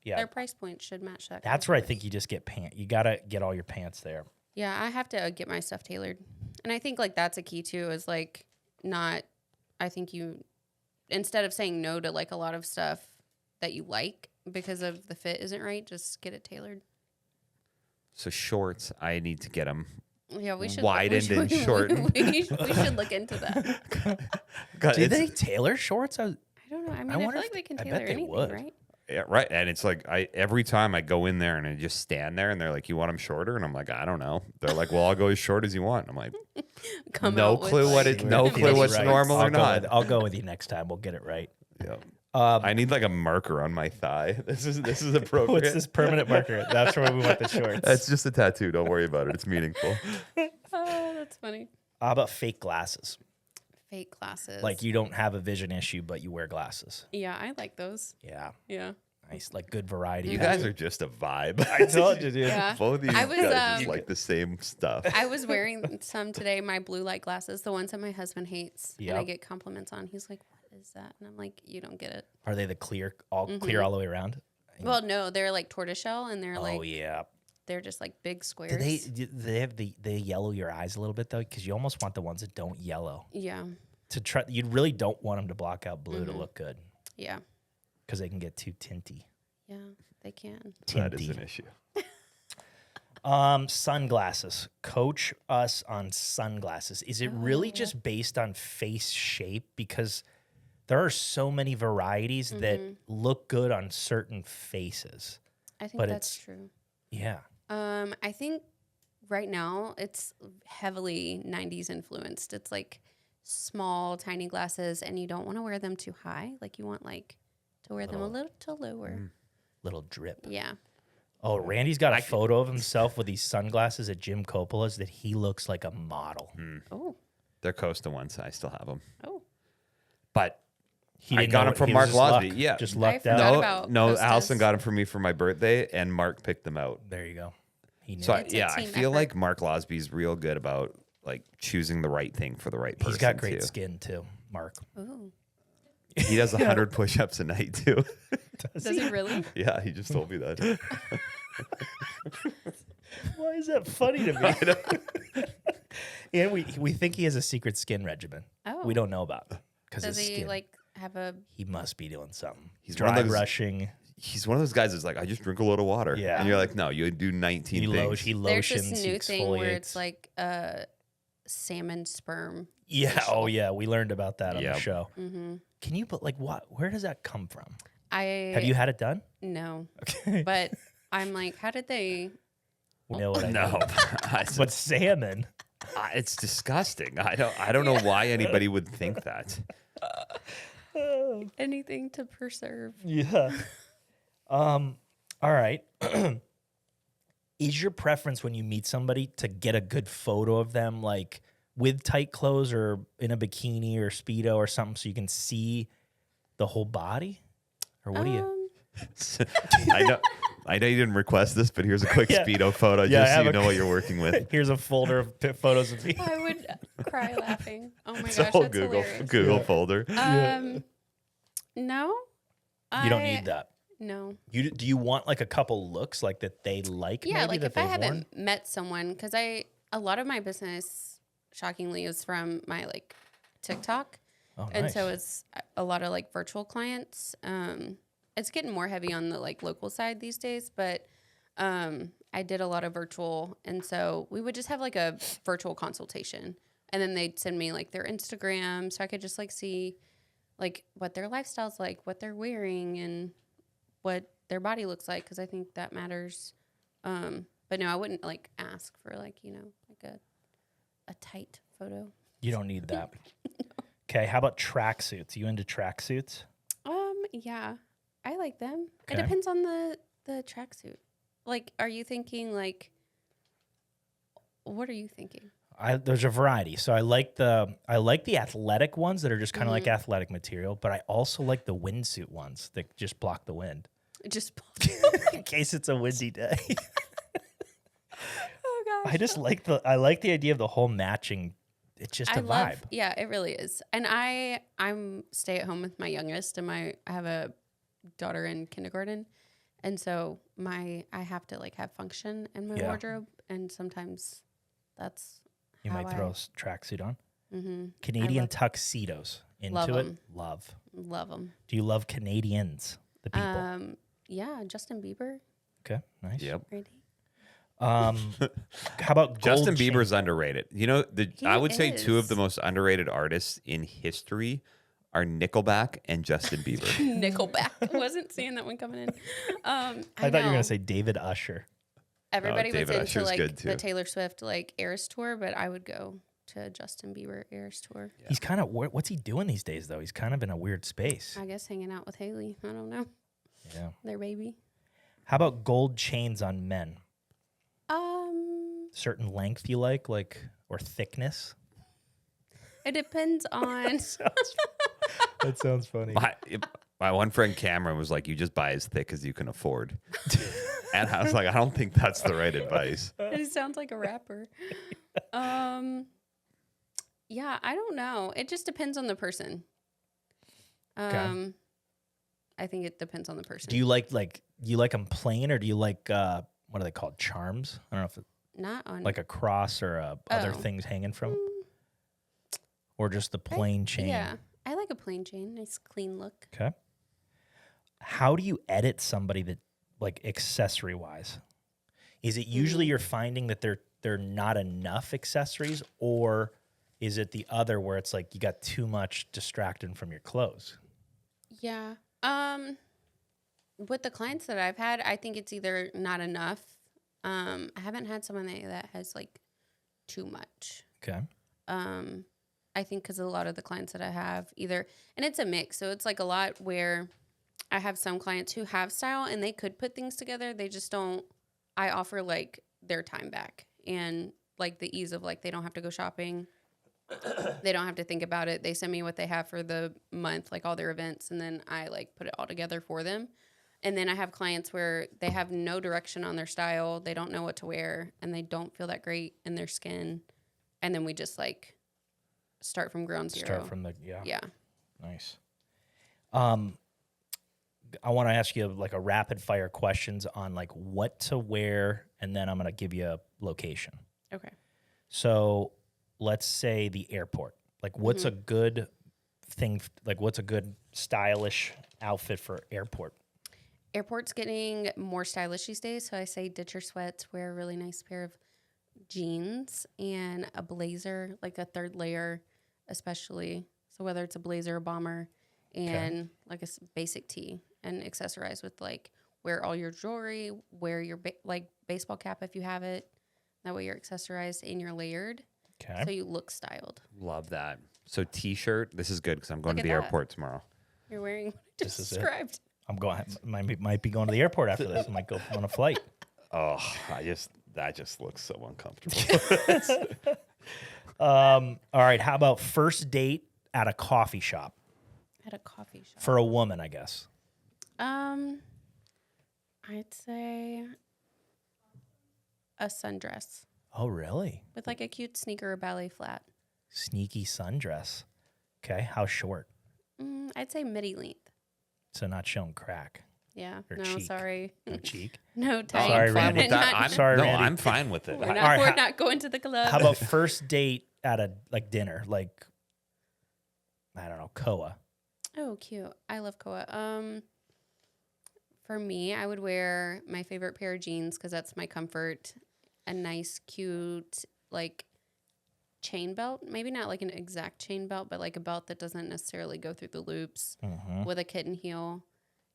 Yeah, Their price point should match that. that's where I think you just get pants. You gotta get all your pants there. Yeah, I have to get my stuff tailored. And I think like that's a key too, is like not, I think you, instead of saying no to like a lot of stuff that you like because of the fit isn't right, just get it tailored. So shorts, I need to get them. Yeah, we should Widened we and should- shortened. We should look into that. Do they tailor shorts? I don't know. I mean, I, wonder feel if like they can I bet tailor they anything, would. right? Yeah, right. And it's like every time I go in there and I just stand there and they're like, "You want them shorter?" And I'm like, "I don't know." They're like, "Well, I'll go as short as you want." I'm like, Come no out with, clue what like, it. No If clue it's what's right, normal I'll or go not. I'll go with you next time. We'll get it right. Yeah. I need like a marker on my thigh. This is appropriate. What's this permanent marker? That's where we want the shorts. That's just a tattoo. Don't worry about it. It's meaningful. Oh, that's funny. How about fake glasses? Fake glasses. Like you don't have a vision issue, but you wear glasses. Yeah, I like those. Yeah, Yeah. nice. Like good variety. You guys are just a vibe. I told you, dude. Yeah. Both of you I was, guys just like the same stuff. I was wearing some today, my blue light glasses, the ones that my husband hates. And I Yep. get compliments on. He's like, what is that? And I'm like, you don't get it. Are they the clear all the way around? Well, no, they're like tortoiseshell and they're Oh like, yeah. they're just like big Do squares. they have they yellow your eyes a little bit though? Because you almost want the ones that don't yellow. Yeah. To try, you really don't want them to block out blue Mm-hmm. to look good Yeah. because they can get too tinty. Yeah, they can. That is Tinty. an issue. Sunglasses. Coach us on sunglasses. Is it really just based on face shape? Because there are so many varieties that look good on certain faces. I think But that's it's- true. Yeah. I think right now it's heavily 90s influenced. It's like small, tiny glasses, and you don't want to wear them too high. Like you want like to wear them a little lower. Little drip. Yeah. Oh, Randy's got a photo of himself with these sunglasses at Jim Coppola's that he looks like a model. Oh. They're Costa ones. I still have them. Oh. But He I didn't got know them what- from he was Mark just luck. Losby. Yeah. Just I lucked forgot out. about No, Costas. Allison got them for me for my birthday, and Mark picked them out. There you go. He knew. So it. It's a yeah, I team feel effort. like Mark Losby's real good about like choosing the right thing for the right person. He's got great too. skin too, Mark. Ooh. He does 100 push-ups a night too. Does he really? Yeah, he just told me that. Why is that funny to me? And we think he has a secret skin regimen. Oh. We don't know about because Does his he skin. like have a? He must be doing something. He's one of dry those- brushing. He's one of those guys that's like, I just drink a load of water. Yeah. And you're like, no, you do 19 things. He There's lotions. this he new thing where it's exfoliates. like salmon sperm. Yeah. facial. Oh yeah. We learned about that on Yep. the show. Mm-hmm. Can you? But like, what? Where does that come from? Have you had it done? No, Okay. but I'm like, how did they? know what I No, mean. But salmon. it's disgusting. I don't know why anybody would think that. Anything to preserve. Yeah. All right. Is your preference when you meet somebody to get a good photo of them, like with tight clothes or in a bikini or Speedo or something, so you can see the whole body? Or what do you? I know you didn't request this, but here's a quick Yeah. Speedo photo Yeah, I just so have you a- know what you're working with. Here's a folder of photos of me. I would cry laughing. Oh my It's gosh, a whole that's Google hilarious. folder. No, You don't need that. No. Do you want like a couple looks like that they like? Yeah, maybe, like that if I they've haven't worn? met someone, because a lot of my business, shockingly, is from my like TikTok, Oh, and so nice. it's a lot of like virtual clients. It's getting more heavy on the like local side these days, but I did a lot of virtual, and so we would just have like a virtual consultation, and then they'd send me like their Instagram, so I could just like see like what their lifestyle's like, what they're wearing, and what their body looks like, because I think that matters. But no, I wouldn't like ask for like, like a tight photo. You don't need that. Okay, how about tracksuits? You into tracksuits? Yeah, I like them. It Okay. depends on the tracksuit. Like, are you thinking like, what are you thinking? There's a variety. So I like the athletic ones that are just kind of like Mm-hmm. athletic material, but I also like the windsuit ones that just block the wind Just in case it's a windy day. oh gosh. I just like I like the idea of the whole matching. It's just a vibe. Yeah, it really is. And I'm stay at home with my youngest, and I have a daughter in kindergarten, and so I have to like have function in my Yeah. wardrobe, and sometimes that's You how might throw a tracksuit on. Mm-hmm. Canadian tuxedos. Into Love it? 'em. Love. them. Do you love Canadians? The people. Yeah, Justin Bieber, Okay, nice. Yep. right? How about gold Justin chain? Bieber's underrated. You know, I would say two of is. the most underrated artists in history are Nickelback and Justin Bieber. Nickelback. Wasn't seeing that one coming in. I thought you were know. gonna say David Usher. Everybody was David into Usher's like good, the too. Taylor Swift like Eras tour, but I would go to Justin Bieber Eras tour. He's kind of what's he doing these days though? He's kind of in a weird space. I guess hanging out with Haley. I don't know. Yeah. Their baby. How about gold chains on men? Um, Certain length you like or thickness? it depends on. That sounds funny. My one friend Cameron was like, "You just buy as thick as you can afford," and I was like, "I don't think that's the right advice." It sounds like a rapper. Yeah, I don't know. It just depends on the person. I think it depends on the person. Do you like them plain or do you like what are they called? Charms? I don't know if it's Not on like a cross or other Oh. things hanging from, or just the plain chain. Yeah, I like a plain chain. Nice clean look. Okay. How do you edit somebody that like accessory wise? Is it usually you're finding that they're not enough accessories, or is it the other where it's like you got too much distracting from your clothes? Yeah. With the clients that I've had, I think it's either not enough. I haven't had someone that has like too much. Okay. I think because a lot of the clients that I have either, and it's a mix. So it's like a lot where I have some clients who have style and they could put things together. They just don't. I offer like their time back and like the ease of like they don't have to go shopping. They don't have to think about it. They send me what they have for the month, like all their events, and then I like put it all together for them. And then I have clients where they have no direction on their style. They don't know what to wear and they don't feel that great in their skin. And then we just like start from ground zero. Start from the Yeah. Nice. I want to ask you like a rapid fire questions on like what to wear, and then I'm going to give you a location. Okay. So let's say the airport. Like, what's a good thing? Like, what's a good stylish outfit for airport? Airport's getting more stylish these days, so I say ditch your sweats, wear a really nice pair of jeans and a blazer, like a third layer, especially. So whether it's a blazer or bomber, and like a basic tee, and accessorize with like wear all your jewelry, wear your like baseball cap if you have it. That way you're accessorized and you're layered, so you look styled. Love that. So t-shirt. This is good because I'm going Look to at the that. airport tomorrow. You're wearing what I just This is it. described. I'm going. Might be going to the airport after this. I might go on a flight. Oh, that just looks so uncomfortable. All right. How about first date at a coffee shop At a coffee shop. for a woman? I guess. I'd say a sundress Oh, really? with like a cute sneaker or ballet flat. Sneaky sundress. Okay. How short? I'd say midi length. So not showing crack Yeah. or no, cheek. sorry. or cheek. No tight. Sorry, I'm fine Randy. with that. I'm Sorry, no, Randy. I'm fine with it. We're All right, we're not going to the club. How about first date at a like dinner, like I don't know, Koa. Oh, cute. I love Koa. For me, I would wear my favorite pair of jeans because that's my comfort. A nice, cute, like chain belt. Maybe not like an exact chain belt, but like a belt that doesn't necessarily go through the loops, with a kitten heel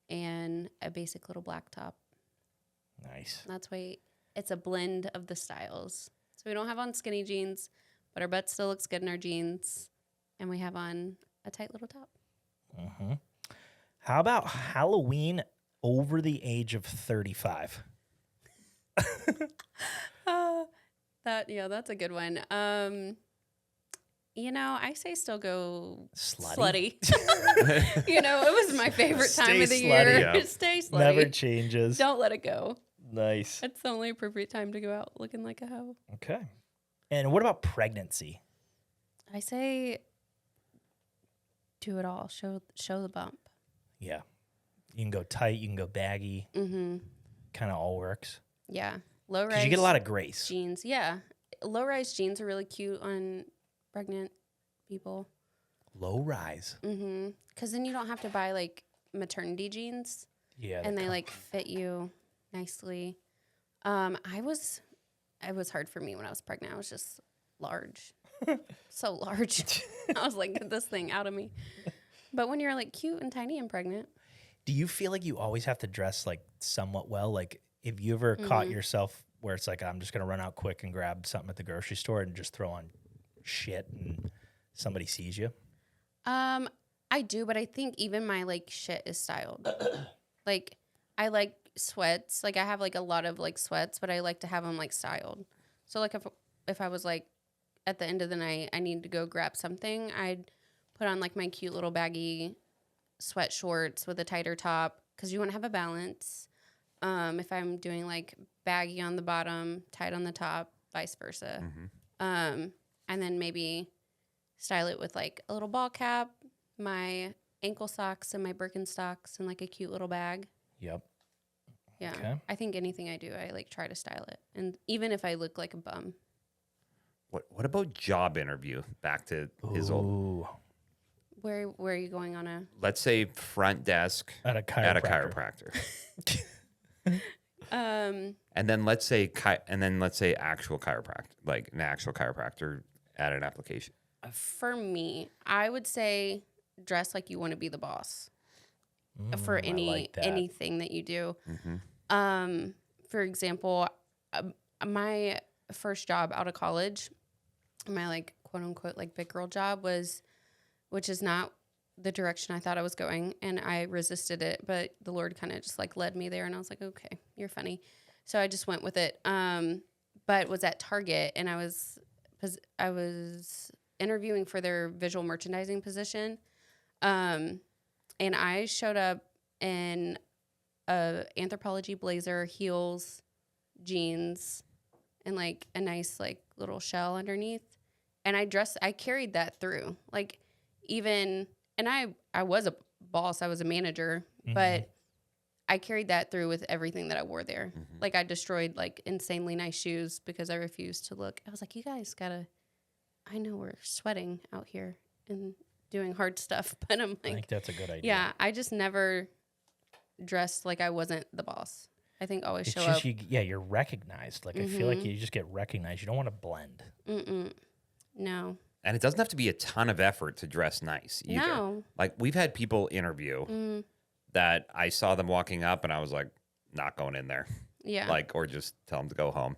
and a basic little black top. Nice. That's why it's a blend of the styles. So we don't have on skinny jeans, but our butt still looks good in our jeans, and we have on a tight little top. How about Halloween over the age of 35? That's a good one. I say still go Slutty? slutty. It was my favorite time Stay of the slutty. year. Yeah. Stay slutty. Never changes. Don't let it go. Nice. It's the only appropriate time to go out looking like a hoe. Okay. And what about pregnancy? I say do it all. Show the bump. Yeah. You can go tight, you can go baggy. Mm-hmm. Kind of all works. Yeah. Low rise. Because you get a lot of grace. jeans. Yeah. Low rise jeans are really cute on pregnant people. Low rise. Mm-hmm. Because then you don't have to buy like maternity jeans. Yeah. And they like fit you nicely. It was hard for me when I was pregnant. I was just large. So large. I was like, get this thing out of me. But when you're like cute and tiny and pregnant. Do you feel like you always have to dress like somewhat well? Like, if you ever caught yourself where it's like, I'm just going to run out quick and grab something at the grocery store and just throw on shit and somebody sees you? I do, but I think even my like shit is styled. Like, I like sweats. Like, I have like a lot of like sweats, but I like to have them like styled. So like if I was like at the end of the night, I need to go grab something, I'd put on like my cute little baggy sweat shorts with a tighter top because you want to have a balance. If I'm doing like baggy on the bottom, tight on the top, vice versa. And then maybe style it with like a little ball cap, my ankle socks and my Birkenstocks and like a cute little bag. Yep. Yeah. Okay. I think anything I do, I like try to style it. And even if I look like a bum. What about job interview? Back to his old. Ooh. Where are you going on a Let's say front desk At a chiropractor. and then let's say actual chiropractor, like an actual chiropractor at an application. For me, I would say dress like you want to be the boss for I like that. anything that you do. For example, my first job out of college, my like quote unquote like big girl job which is not the direction I thought I was going, and I resisted it, but the Lord kind of just like led me there, and I was like, okay, you're funny. So I just went with it. But was at Target, and I was interviewing for their visual merchandising position. And I showed up in a Anthropologie blazer, heels, jeans, and like a nice like little shell underneath. And I carried that through. Like even, and I was a boss, I was a manager, but I carried that through with everything that I wore there. Like I destroyed like insanely nice shoes because I refused to look. I was like, you guys gotta I know we're sweating out here and doing hard stuff, but I'm I like, think that's a good idea. yeah, I just never dressed like I wasn't the boss. I think always It's show just up. you're recognized. Like I feel like you just get recognized. You don't want to blend. No. And it doesn't have to be a ton of effort to dress nice either. No. Like we've had people interview that I saw them walking up and I was like, not going in there. Yeah. Like, or just tell them to go home.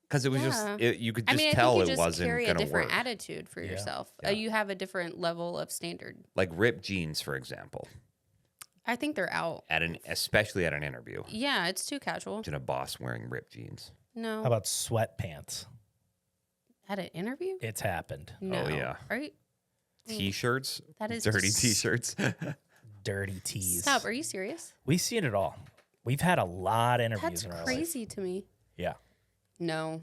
Because it was just, you could I just mean, tell I think it you just wasn't carry a going to different work. attitude for yourself. Yeah. You have a different level of standard. Like ripped jeans, for example, I think they're out. especially at an interview. Yeah, it's too casual. Imagine a boss wearing ripped jeans. No. How about sweatpants? At an interview? It's happened. No. Oh, yeah. Are you? T-shirts, That is dirty T-shirts. Dirty tees. Stop. Are you serious? We've seen it all. We've had a lot of interviews That's in our life. crazy to me. Yeah. No.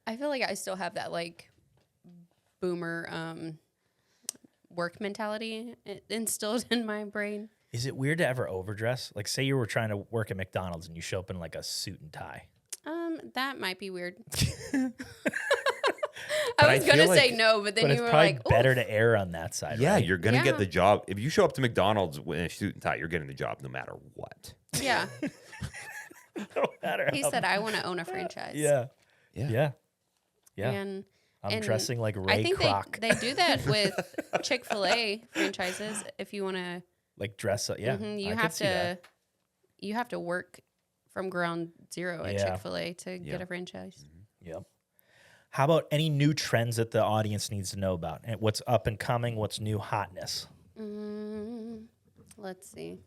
I feel like I still have that like boomer work mentality instilled in my brain. Is it weird to ever overdress? Like, say you were trying to work at McDonald's and you show up in like a suit and tie. That might be weird. But I I was gonna feel say like- no, but then But you it's were probably like, better "Oof." to err on that side. Yeah, right? you're going to get Yeah. the job. If you show up to McDonald's in a suit and tie, you're getting the job no matter what. Yeah. No matter He how- said, I want to own a franchise. Yeah. Yeah. Yeah. Yeah. And I'm and dressing like I Ray think Kroc. they do that with Chick-fil-A franchises. If you want to, Like dress up. Yeah. you I have could see that. you have to work from ground zero at Yeah. Chick-fil-A to get Yeah. a franchise. Yep. How about any new trends that the audience needs to know about? And what's up and coming? What's new hotness? Let's see.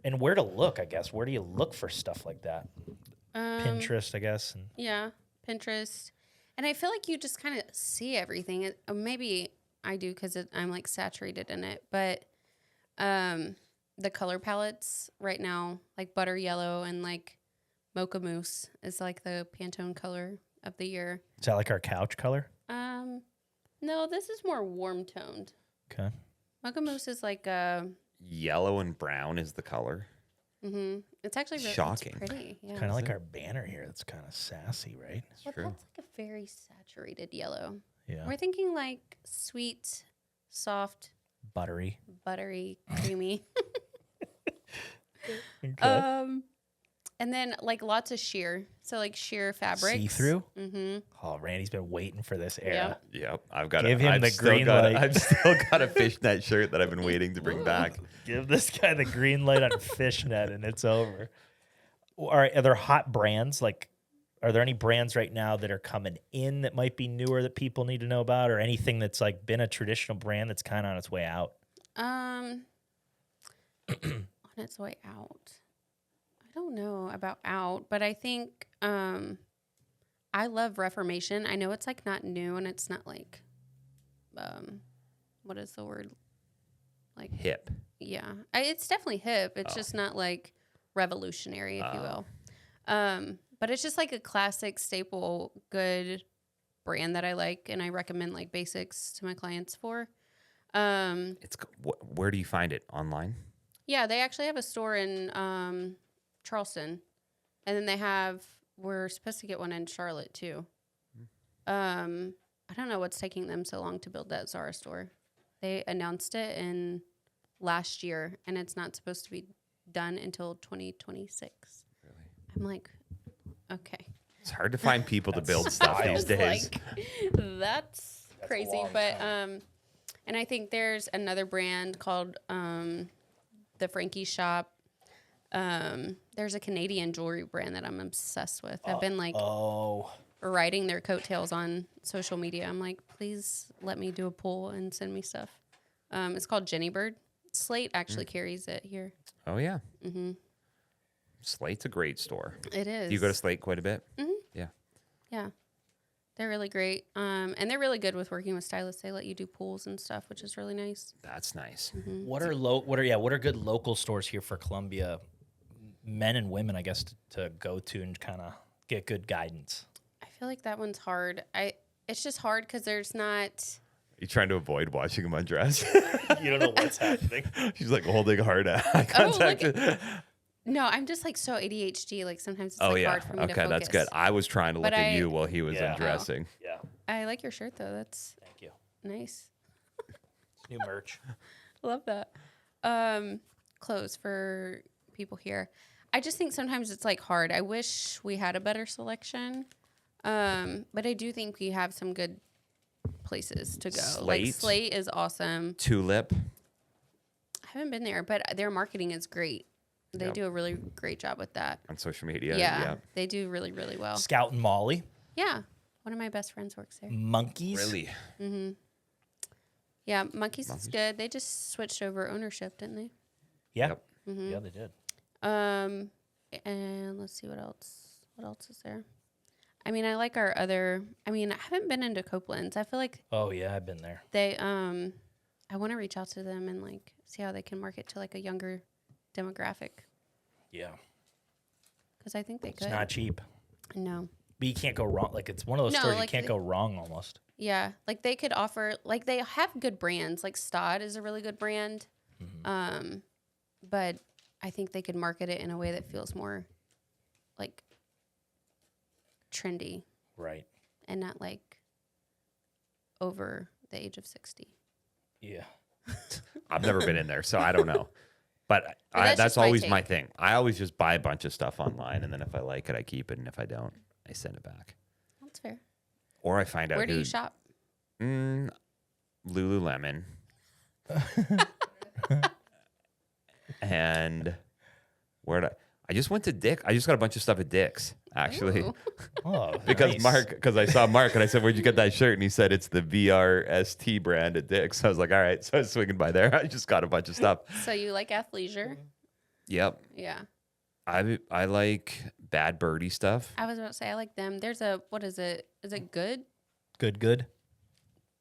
And where to look, I guess. Where do you look for stuff like that? Pinterest, I guess. And Yeah, Pinterest. And I feel like you just kind of see everything. Maybe I do because I'm like saturated in it. But the color palettes right now, like butter yellow and like mocha mousse is like the Pantone color of the year. is that like our couch color? No, this is more warm toned. Okay. Mocha mousse is like Yellow and brown is the color. it's actually really Shocking. It's pretty. Yeah. Kind of like our banner here. That's kind of sassy, right? Well, True. that's like a very saturated yellow. Yeah. We're thinking like sweet, soft, Buttery. buttery, creamy. Okay. And then like lots of sheer. So like sheer fabrics. See through? Mm-hmm. Oh, Randy's been waiting for this era. Yep, I've got. Give him the green light. I've still got a fishnet shirt that I've been waiting to bring back. Give this guy the green light on fishnet and it's over. All right. Are there hot brands? Like, are there any brands right now that are coming in that might be newer that people need to know about, or anything that's like been a traditional brand that's kind of on its way out? On its way out. I don't know about out, but I think I love Reformation. I know it's like not new and it's not like what is the word? Like Hip. yeah. It's definitely hip. It's just not like revolutionary, if you will. But it's just like a classic staple good brand that I like and I recommend like basics to my clients for. Where do you find it online? Yeah, they actually have a store in Charleston, and then we're supposed to get one in Charlotte too. I don't know what's taking them so long to build that Zara store. They announced it in last year, and it's not supposed to be done until 2026. Really? I'm like, okay. It's hard to find people to build stuff I these was days. like, that's crazy. But and I think there's another brand called the Frankie Shop. There's a Canadian jewelry brand that I'm obsessed with. I've been like riding their coattails on social media. I'm like, please let me do a pull and send me stuff. It's called Jenny Bird. Slate actually carries it here. Oh yeah. Mm-hmm. Slate's a great store. It is. Do you go to Slate quite a bit? Mm-hmm. Yeah. Yeah. They're really great. And they're really good with working with stylists. They let you do pulls and stuff, which is really nice. That's nice. Mm-hmm. What are good local stores here for Columbia, men and women, I guess, to go to and kind of get good guidance? I feel like that one's hard. It's just hard because there's not. You trying to avoid watching him undress? You don't know what's happening. She's like holding hard eye contact. No, I'm just like so ADHD. Like sometimes it's Oh like yeah. hard for me to Okay, focus. that's good. I was trying to look But at you while he was Yeah. undressing. Yeah. I like your shirt though. That's Thank you. Nice. New merch. Love that. Clothes for people here. I just think sometimes it's like hard. I wish we had a better selection. But I do think we have some good places to go. Like Slate. Slate is awesome. Tulip. I haven't been there, but their marketing is great. They Yep. do a really great job with that. On social media. Yeah, they do really, really well. Scout and Molly. Yeah, one of my best friends works there. Monkeys. Really? Yeah, Monkeys is good. They just switched over ownership, didn't they? Yeah. Yep. Yeah, they did. And let's see what else. What else is there? I mean, I like our other. I mean, I haven't been into Copeland's. I feel like Oh yeah, I've been there. they. I want to reach out to them and like see how they can market to like a younger demographic Yeah. because I think they It's could. not cheap. No. But you can't go wrong. Like it's one of those No, stores like you can't go wrong almost. Yeah, like they could offer, like they have good brands. Like Stod is a really good brand, but I think they could market it in a way that feels more like trendy Right. and not like over the age of 60. Yeah. I've never been in there, so I don't know. But that's that's just my always take. my thing. I always just buy a bunch of stuff online, and then if I like it, I keep it, and if I don't, I send it back. That's fair. Or I find out Where do who. you shop? Lululemon. And I just went to Dick. I just got a bunch of stuff at Dick's, actually. Ooh. Oh, Because nice. because I saw Mark and I said, "Where'd you get that shirt?" And he said, "It's the VRST brand at Dick's." So I was like, "All right." So I was swinging by there. I just got a bunch of stuff. So you like athleisure? Yep. Yeah. I like Bad Birdie stuff. I was about to say I like them. There's a, what is it? Is it Good? Good.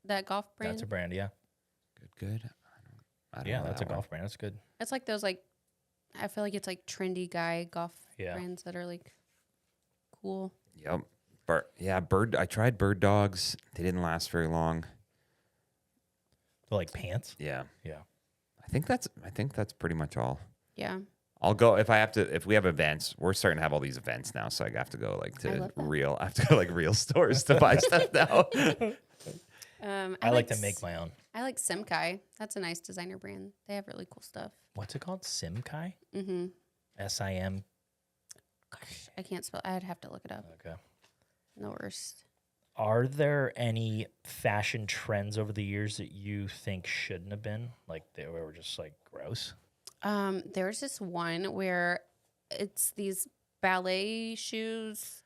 That golf brand? That's a brand. Yeah. Good. I don't Yeah, know that's a that one. golf brand. That's good. It's like those like, I feel like it's like trendy guy golf Yeah. brands that are like cool. Yep. Bird. I tried Bird Dogs. They didn't last very long. They're like pants. Yeah. Yeah. I think that's pretty much all. Yeah. I'll go if we have events. We're starting to have all these events now, so I have to go like I to love that. real. I have to go like real stores to buy stuff now. I like to make my own. I like Simkai. That's a nice designer brand. They have really cool stuff. What's it called? Simkai? Mm-hmm. SIM. Gosh, I can't spell. I'd have to look it up. Okay. No worst. Are there any fashion trends over the years that you think shouldn't have been? Like they were just like gross? There's this one where it's these ballet shoes.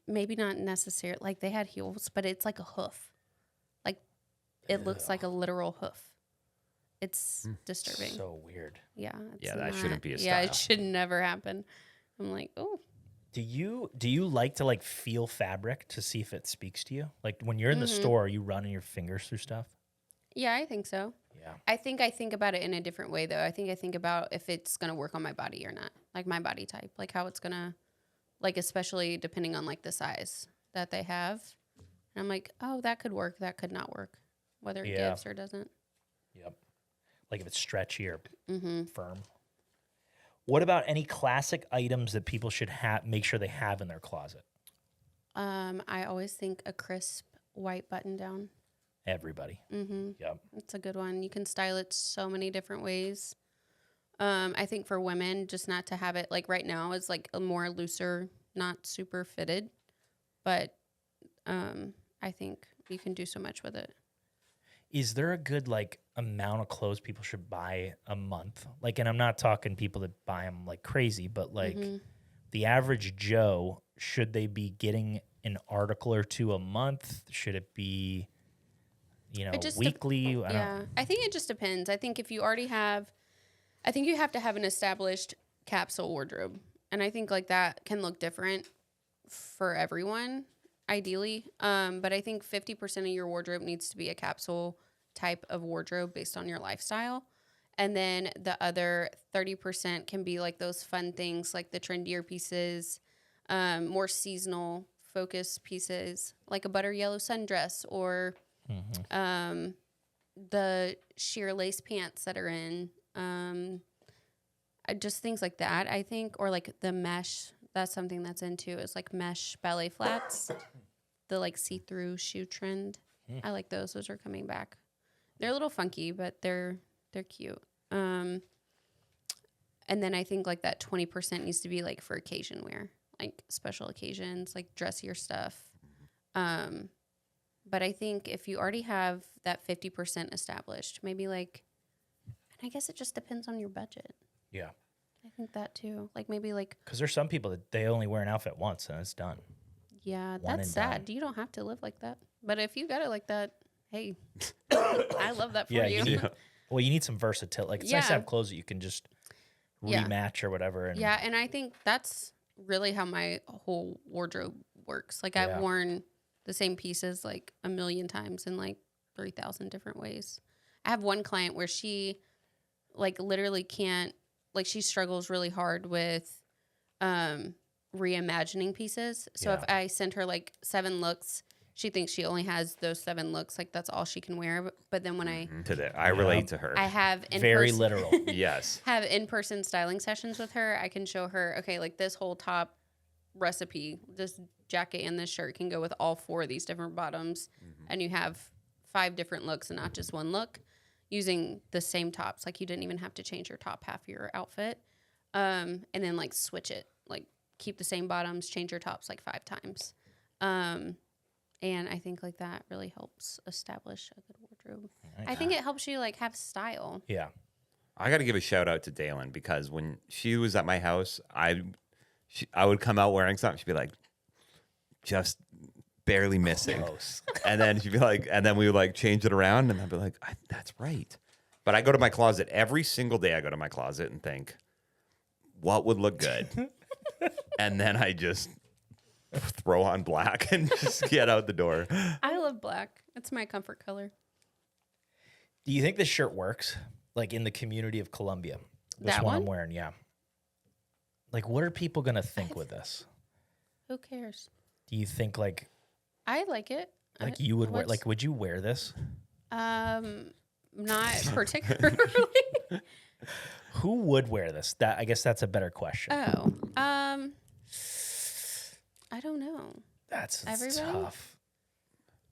Maybe not necessarily like they had heels, but it's like a hoof. Like it looks like a literal hoof. It's disturbing. So weird. Yeah. It's Yeah, that shouldn't be a Yeah, it style. should never happen. I'm like, oh, Do you like to like feel fabric to see if it speaks to you? Like when you're in the Mm-hmm. store, are you running your fingers through stuff? yeah, I think so. Yeah. I think about it in a different way though. I think about if it's gonna work on my body or not, like my body type, like how it's gonna, like especially depending on like the size that they have. And I'm like, oh, that could work, that could not work, whether it Yeah. gives or doesn't. Yep. Like if it's stretchy or Mm-hmm. firm. What about any classic items that people should make sure they have in their closet? I always think a crisp white button down. Everybody. Mm-hmm. Yep. It's a good one. You can style it so many different ways. I think for women, just not to have it like right now is like a more looser, not super fitted, but I think you can do so much with it. Is there a good like amount of clothes people should buy a month? Like, and I'm not talking people that buy them like crazy, but like the average Joe, should they be getting an article or two a month? Should it be, It just weekly? I don't Yeah, I think it just depends. I think if you already have, I think you have to have an established capsule wardrobe, and I think like that can look different for everyone, ideally. But I think 50% of your wardrobe needs to be a capsule type of wardrobe based on your lifestyle, and then the other 30% can be like those fun things, like the trendier pieces, more seasonal focus pieces, like a butter yellow sundress or the sheer lace pants that are in, just things like that, I think, or like the mesh. That's something that's into is like mesh ballet flats, the like see-through shoe trend. I like those. Those are coming back. They're a little funky, but they're cute. And then I think like that 20% needs to be like for occasion wear, like special occasions, like dressier stuff. But I think if you already have that 50% established, maybe like, and I guess it just depends on your budget. Yeah. I think that too. Like maybe like, Because there's some people that they only wear an outfit once and it's done. yeah, One that's and sad. done. You don't have to live like that. But if you got it like that, hey, I love that for Yeah, you. you Well, you need some versatility. Like it's nice to Yeah. have clothes that you can just Yeah. rematch or whatever. And Yeah, and I think that's really how my whole wardrobe works. Like Yeah. I've worn the same pieces like a million times in like 3,000 different ways. I have one client where she like literally can't, like she struggles really hard with reimagining pieces. So if Yeah. I send her like 7 looks, she thinks she only has those 7 looks, like that's all she can wear. But then when I relate to her. I have in very person, literal. Yes. have in-person styling sessions with her, I can show her, okay, like this whole top recipe, this jacket and this shirt can go with all 4 of these different bottoms. And you have 5 different looks and not just one look using the same tops. Like you didn't even have to change your top half of your outfit. And then like switch it, like keep the same bottoms, change your tops like 5 times. And I think like that really helps establish a good wardrobe. I think it helps you like have style. Yeah. I got to give a shout out to Dalen because when she was at my house, I would come out wearing something. She'd be like, just barely missing. Close. And then she'd be like, and then we would like change it around, and I'd be like, that's right. But I go to my closet every single day. I go to my closet and think, what would look good? And then I just throw on black and just get out the door. I love black. It's my comfort color. Do you think this shirt works? Like in the community of Columbia? This That one I'm one? wearing, yeah. Like what are people going to think with this? Who cares? Do you think like I like it. you would wear what's- like would you wear this? Not particularly. Who would wear this? That I guess that's a better question. I don't know. That's everybody? tough.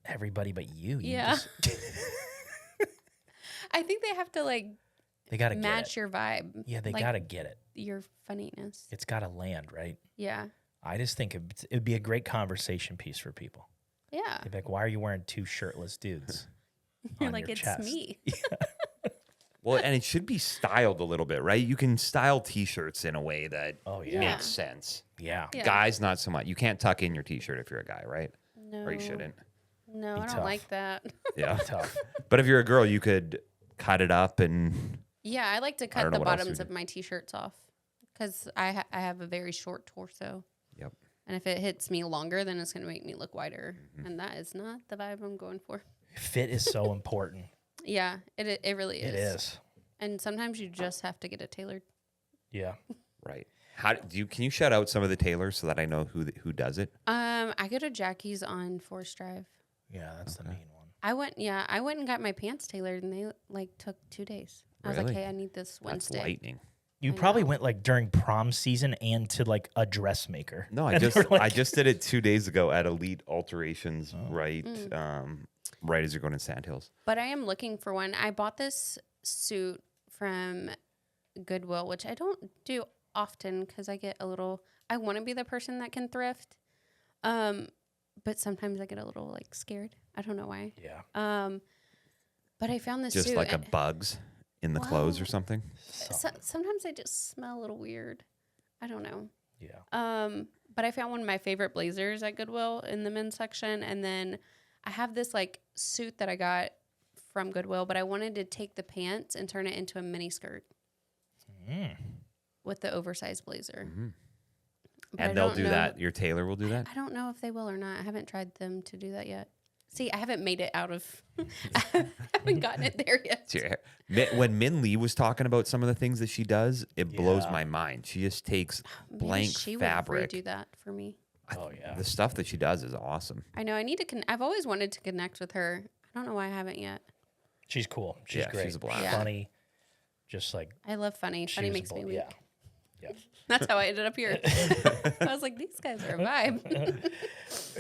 Everybody but you. Yeah. I think they have to like They got to get match it. your vibe. Yeah, they like, got to get it. your funniness. It's got to land, right? Yeah. I just think it'd be a great conversation piece for people. Yeah. They'd be like, why are you wearing 2 shirtless dudes? You're on like, your it's chest?" me. Well, and it should be styled a little bit, right? You can style t-shirts in a way that Oh, yeah. Yeah. makes sense. Yeah. Yeah. Guys, not so much. You can't tuck in your t-shirt if you're a guy, right? No. Or you shouldn't. No, Be I don't tough. like that. Yeah. Tough. But if you're a girl, you could cut it up and Yeah, I like to don't cut know the what else bottoms you of my t-shirts off because I have a very short torso. Yep. And if it hits me longer, then it's going to make me look wider. And that is not the vibe I'm going for. Fit is so important. Yeah, it really is. It is. And sometimes you just have to get it tailored. Yeah. right. How do you? Can you shout out some of the tailors so that I know who does it? I go to Jackie's on Forest Drive. Yeah, that's the main one. I went and got my pants tailored, and they like took 2 days. I was like, Really? hey, I need this That's Wednesday. lightning. You I probably know. went like during prom season and to like a dressmaker. No, I And just they were I like- just did it 2 days ago at Elite Alterations, Oh. right? Mm. Right as you're going to Sandhills. But I am looking for one. I bought this suit from Goodwill, which I don't do often because I want to be the person that can thrift. But sometimes I get a little like scared. I don't know why. Yeah. But I found this Just suit. like a and- bugs in the clothes or Well, something. sometimes I just smell a little weird. I don't know. Yeah. But I found one of my favorite blazers at Goodwill in the men's section, and then I have this like suit that I got from Goodwill, but I wanted to take the pants and turn it into a mini skirt with the oversized blazer. But I And they'll don't do know- that. Your tailor will do that. I don't know if they will or not. I haven't tried them to do that yet. See, I haven't made it out of. I haven't gotten it there yet. When Min Lee was talking about some of the things that she does, it blows Yeah. my mind. She just takes Maybe blank she fabric. would redo that for me. Oh yeah. The stuff that she does is awesome. I know. I need to. I've always wanted to connect with her. I don't know why I haven't yet. She's cool. She's Yeah, great. she's a blast. Yeah. Funny. Just like I love funny. Funny makes me choosable. weak. Yeah. Yeah. That's how I ended up here. I was like, these guys are a vibe.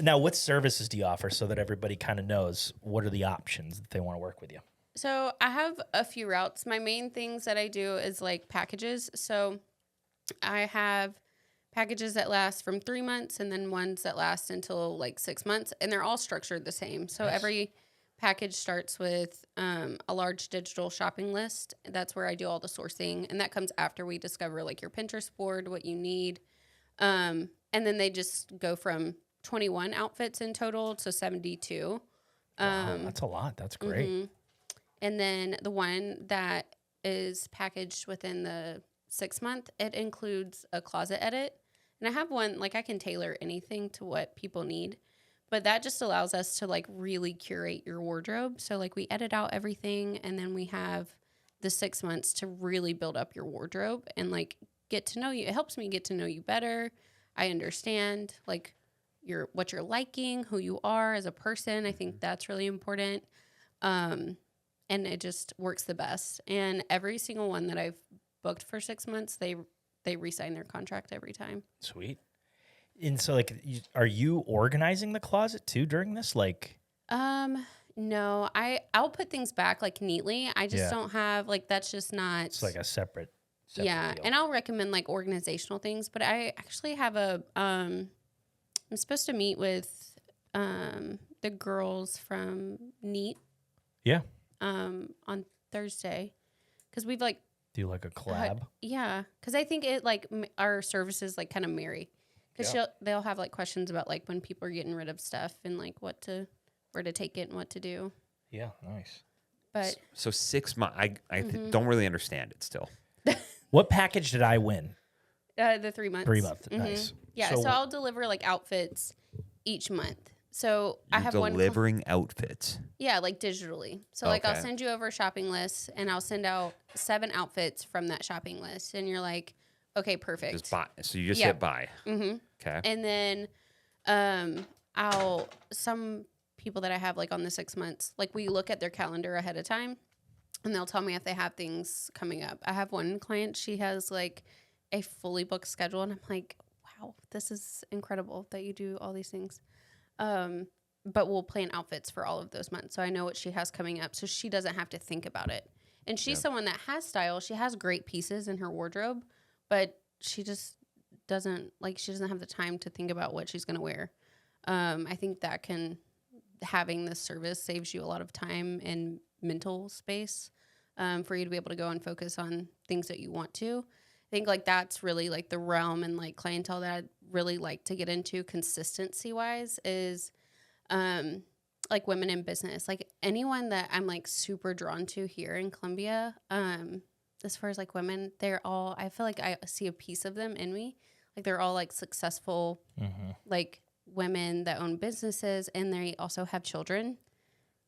Now, what services do you offer so that everybody kind of knows what are the options that they want to work with you? So I have a few routes. My main things that I do is like packages. So I have packages that last from 3 months and then ones that last until like 6 months. And they're all structured the same. So every package starts with a large digital shopping list. That's where I do all the sourcing. And that comes after we discover like your Pinterest board, what you need. And then they just go from 21 outfits in total to 72. Wow, that's a lot. That's great. Mm-hmm. And then the one that is packaged within the 6 month, it includes a closet edit. And I have one, like I can tailor anything to what people need, but that just allows us to like really curate your wardrobe. So like we edit out everything and then we have the 6 months to really build up your wardrobe and like get to know you. It helps me get to know you better. I understand like what you're liking, who you are as a person. I think that's really important. And it just works the best. And every single one that I've booked for 6 months, they re-sign their contract every time. Sweet. And so, like, are you organizing the closet too during this? Like, no, I'll put things back like neatly. I just don't have like that's just not. It's like a separate yeah, deal. and I'll recommend like organizational things. But I actually have I'm supposed to meet with the girls from NEAT. Yeah. On Thursday, because we've like do like a collab. Yeah, because I think it like our services like kind of marry, because they'll have like questions about like when people are getting rid of stuff and like where to take it and what to do. Yeah, nice. But so 6 months, I don't really understand it still. What package did I win? The 3 months. 3 months, nice. Yeah, so I'll deliver like outfits each month. So I have delivering outfits. Yeah, like digitally. So like I'll send you over a shopping list and I'll send out 7 outfits from that shopping list. And you're like, okay, perfect. Just buy. So you just hit buy. Mm-hmm. Okay. And then some people that I have like on the 6 months, like we look at their calendar ahead of time and they'll tell me if they have things coming up. I have one client, she has like a fully booked schedule and I'm like, wow, this is incredible that you do all these things. But we'll plan outfits for all of those months. So I know what she has coming up. So she doesn't have to think about it. And she's someone that has style. She has great pieces in her wardrobe, but she just doesn't have the time to think about what she's going to wear. I think that having this service saves you a lot of time and mental space, for you to be able to go and focus on things that you want to. I think like that's really like the realm and like clientele that I'd really like to get into consistency wise is like women in business, like anyone that I'm like super drawn to here in Columbia. As far as like women, I feel like I see a piece of them in me. Like they're all like successful, like women that own businesses and they also have children.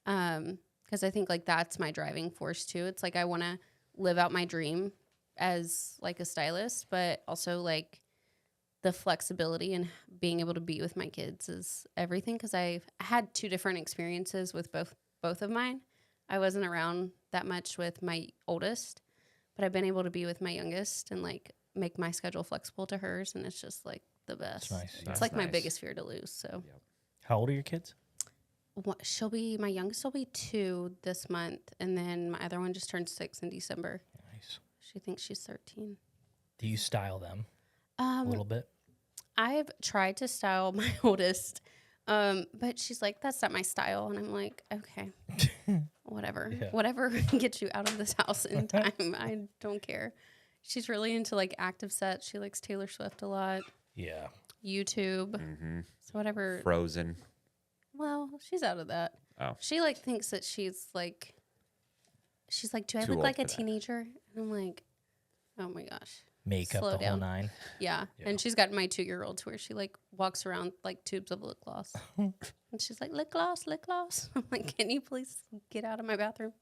Cause I think like that's my driving force too. It's like, I want to live out my dream as like a stylist, but also like the flexibility and being able to be with my kids is everything. Cause I've had 2 different experiences with both of mine. I wasn't around that much with my oldest, but I've been able to be with my youngest and like make my schedule flexible to hers. And it's just like the best. That's nice. It's like my biggest fear to lose. So How old are your kids? my youngest will be 2 this month. And then my other one just turned 6 in December. Nice. She thinks she's 13. Do you style them a little bit? I've tried to style my oldest, but she's like, that's not my style. And I'm like, okay, whatever. Yeah. Whatever gets you out of this house in time. I don't care. She's really into like active sets. She likes Taylor Swift a lot. Yeah. YouTube. So whatever. Frozen. Well, she's out of that. Oh. She like thinks that she's like, do I Too look old like for a that. teenager? And I'm like, oh my gosh. Makeup, Slow the whole down. 9. Yeah. And she's got my 2-year-old to where she like walks around like tubes of lip gloss. And she's like, lip gloss, lip gloss. I'm like, can you please get out of my bathroom?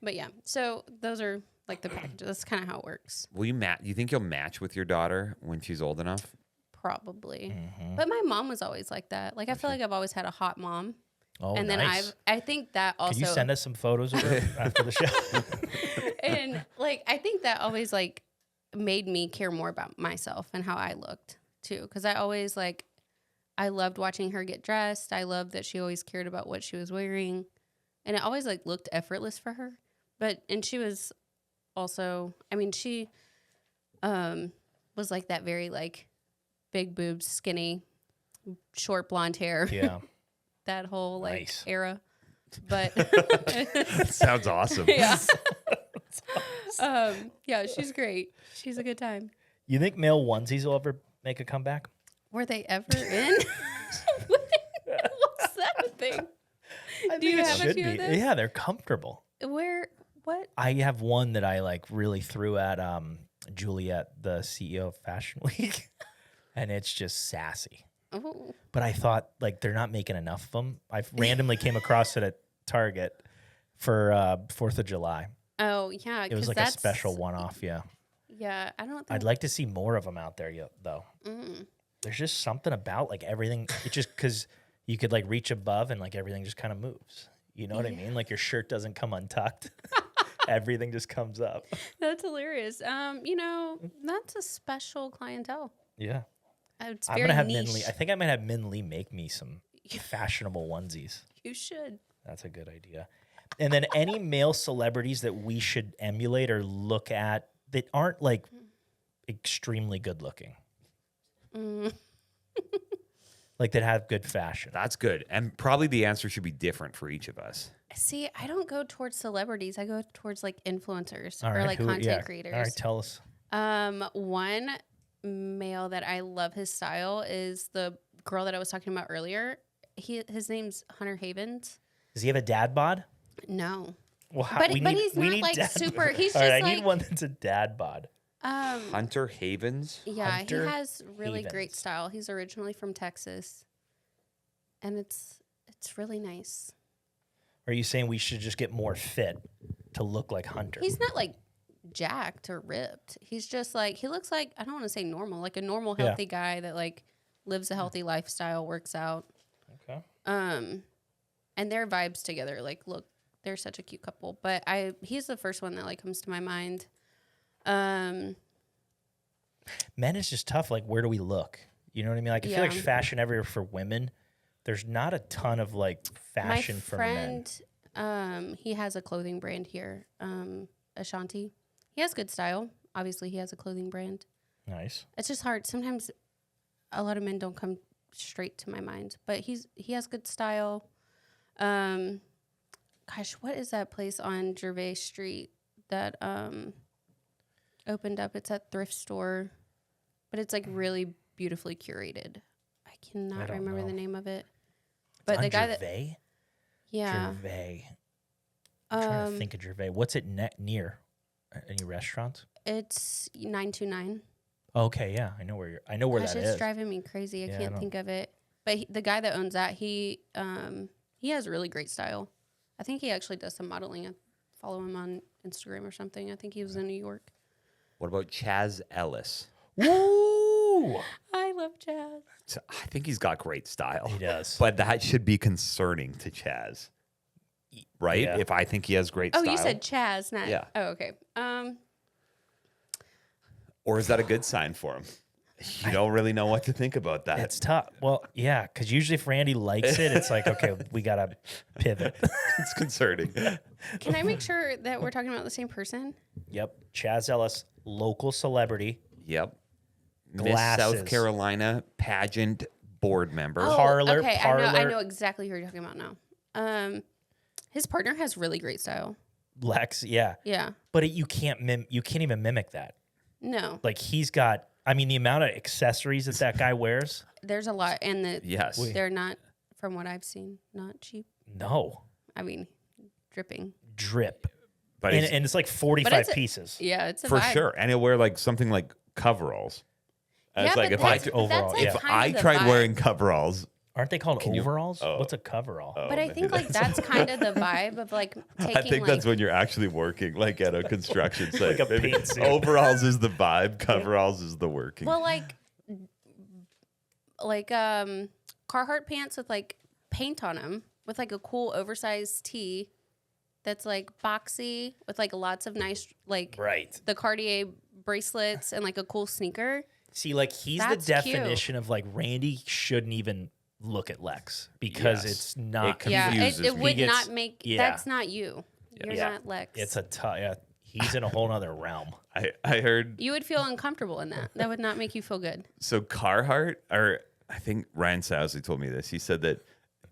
But yeah, so those are like the packages. That's kind of how it works. Will you you think you'll match with your daughter when she's old enough? Probably. But my mom was always like that. Like I feel like I've always had a hot mom. Oh, and then nice. I think that also. Can you send us some photos of her after the show? And like I think that always like made me care more about myself and how I looked too. Cause I always like, I loved watching her get dressed. I loved that she always cared about what she was wearing. And it always like looked effortless for her. And she was also, I mean, she was like that very like big boobs, skinny, short blonde hair. Yeah. That whole like Nice. era. But Sounds awesome. yeah. Yeah, she's great. She's a good time. You think male onesies will ever make a comeback? Were they ever in? What's that a thing? Do you have a few of those? Yeah, they're comfortable. Where? What? I have one that I like really threw at Juliet, the CEO of Fashion Week, and it's just sassy. Oh. But I thought like they're not making enough of them. I randomly came across it at Target for 4th of July. Oh yeah, It was like a special one-off. Yeah, Yeah, I don't think I'd like to see more of them out there though. There's just something about like everything. It just because you could like reach above and like everything just kind of moves. You know what I mean? Like your shirt doesn't come untucked. Everything just comes up. That's hilarious. You know, that's a special clientele. Yeah. It's I'm very gonna have niche. Min Lee. I think I might have Min Lee make me some fashionable onesies. You should. That's a good idea. And then any male celebrities that we should emulate or look at that aren't like extremely good looking. Like that have good fashion. That's good. And probably the answer should be different for each of us. See, I don't go towards celebrities. I go towards like influencers All or right, like content creators. All right, tell us. One male that I love his style is the girl that I was talking about earlier. His name's Hunter Havens. Does he have a dad bod? No. Well, But he's not, like, super- he's All right, just, I need like- one that's a dad bod. Hunter Havens. Yeah, Hunter he has really great Havens. style. He's originally from Texas. And it's really nice. Are you saying we should just get more fit to look like Hunter? He's not like jacked or ripped. He's just like, he looks like, I don't want to say normal, like a normal healthy guy that like lives a healthy lifestyle, works out. Okay. And their vibes together, like, look, they're such a cute couple. But he's the first one that like comes to my mind. Men is just tough. Like, where do we look? You know what I mean? Like, I feel like Yeah. fashion everywhere for women. There's not a ton of like fashion for men. My friend, he has a clothing brand here, Ashanti. He has good style. Obviously, he has a clothing brand. Nice. It's just hard. Sometimes a lot of men don't come straight to my mind, but he has good style. Gosh, what is that place on Gervais Street that opened up? It's a thrift store, but it's like really beautifully curated. I cannot don't remember know. the name of it. But But the guy Gervais? yeah, Gervais. I'm trying to think of Gervais. What's it near? Any restaurants? it's 929. Okay, yeah, I know where Gosh, that it's is. driving me crazy. I Yeah, I can't don't- think of it. But the guy that owns that, he has really great style. I think he actually does some modeling. I follow him on Instagram or something. I think he was in New York. What about Chaz Ellis? Woo! I love jazz. So I think he's got great style. He does. But that should be concerning to Chaz. Right? Yeah. If I think he has great Oh, style. you said Chaz, not Yeah. Oh, okay. Or is that a good sign for him? You don't really know what to think about that. It's tough. Well, yeah, because usually if Randy likes it, it's like, okay, we got to pivot. It's concerning. Can I make sure that we're talking about the same person? Yep. Chaz Ellis, local celebrity. Yep. Miss Glasses. South Carolina pageant board member. Parlor, okay. I parlor. know exactly who you're talking about now. His partner has really great style. Lex, yeah. Yeah. But you can't even mimic that. No, Like he's got, I mean, the amount of accessories that guy wears. there's a lot, and Yes. they're not, from what I've seen, not cheap. No. I mean, dripping. Drip. But And, it's, and it's like But 45 it's pieces. Yeah, it's a for vibe. sure. And he'll wear like something like coveralls. And it's Yeah, like but if I that's, overall, that's like yeah. if kind I of the tried vibe. wearing coveralls, Aren't they called you- overalls? oh. What's a coverall? oh, But I maybe think like that's kind of the vibe of like taking I think like that's when you're actually working, like at a construction site. Like a Maybe paint suit. overalls is the vibe, coveralls is the working. well like Carhartt pants with like paint on them with like a cool oversized tee that's like boxy with like lots of nice like Right. the Cartier bracelets and like a cool sneaker. See, like he's That's the cute. definition of like Randy shouldn't even look at Lex because Yes. it's not. It Yeah, confuses it me. would He not gets- make. yeah. That's not you. You're Yeah. not Lex. It's a tough. Yeah, he's in a whole nother realm. I heard You would feel uncomfortable in that. That would not make you feel good. so Carhartt, or I think Ryan Sowsley told me this. He said that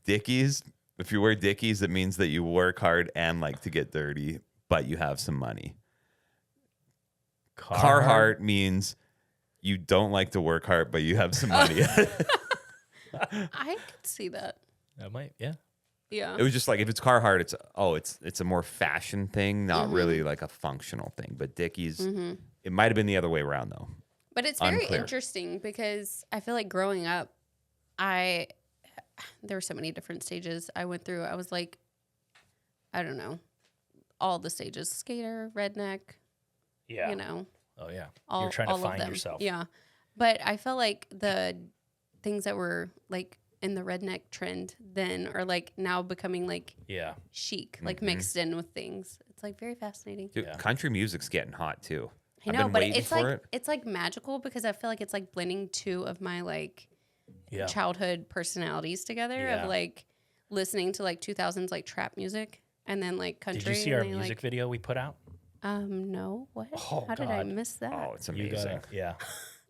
Dickies, if you wear Dickies, it means that you work hard and like to get dirty, but you have some money. Carhartt means you don't like to work hard, but you have some money. I could see that. That might. Yeah. Yeah. It was just like if it's Carhartt, it's a more fashion thing, not really like a functional thing. But Dickies, it might have been the other way around though. But it's very Unclear. interesting because I feel like growing up, there were so many different stages I went through. I was like, I don't know, all the stages: skater, redneck, Yeah. you know, Oh yeah. all You're trying to all of find them. yourself. Yeah, but I felt like the things that were like in the redneck trend then are like now becoming like Yeah. chic, like mixed in with things. It's like very fascinating. Dude, Yeah. country music's getting hot too. I I've know, been but waiting it's for like it. it's like magical because I feel like it's like blending two of my like Yeah. childhood personalities together Yeah. of like listening to like 2000s like trap music and then like country. Did you see our and they, music like, video we put out? No, what? Oh, How did I God. miss that? Oh, it's You amazing. gotta, yeah.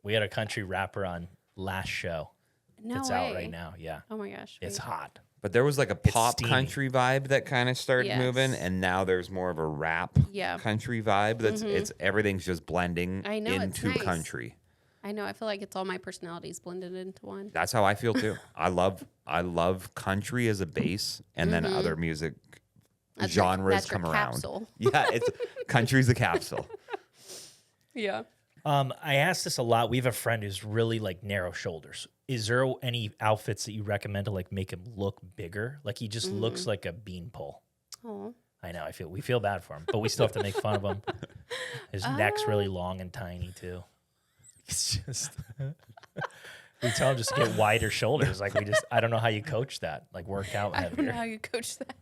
We had a country rapper on last show. no It's way. out right now. Yeah. Oh my gosh. It's wait. hot. But there was like a pop steamy. country vibe that kind of started Yes. moving, and now there's more of a rap Yeah. country vibe. That's it's everything's just blending I know, it's into nice. country. I know. I feel like it's all my personalities blended into one. That's how I feel too. I love country as a base, and then other music That's your- genres that's your come around. capsule. Yeah, it's country's a capsule. Yeah. I ask this a lot. We have a friend who's really like narrow shoulders. Is there any outfits that you recommend to like make him look bigger? Like he just looks like a beanpole. Oh. I know. We feel bad for him, but we still have to make fun of him. His neck's really long and tiny too. It's just we tell him just to get wider shoulders. Like I don't know how you coach that. Like work out I don't know heavier. how you coach that.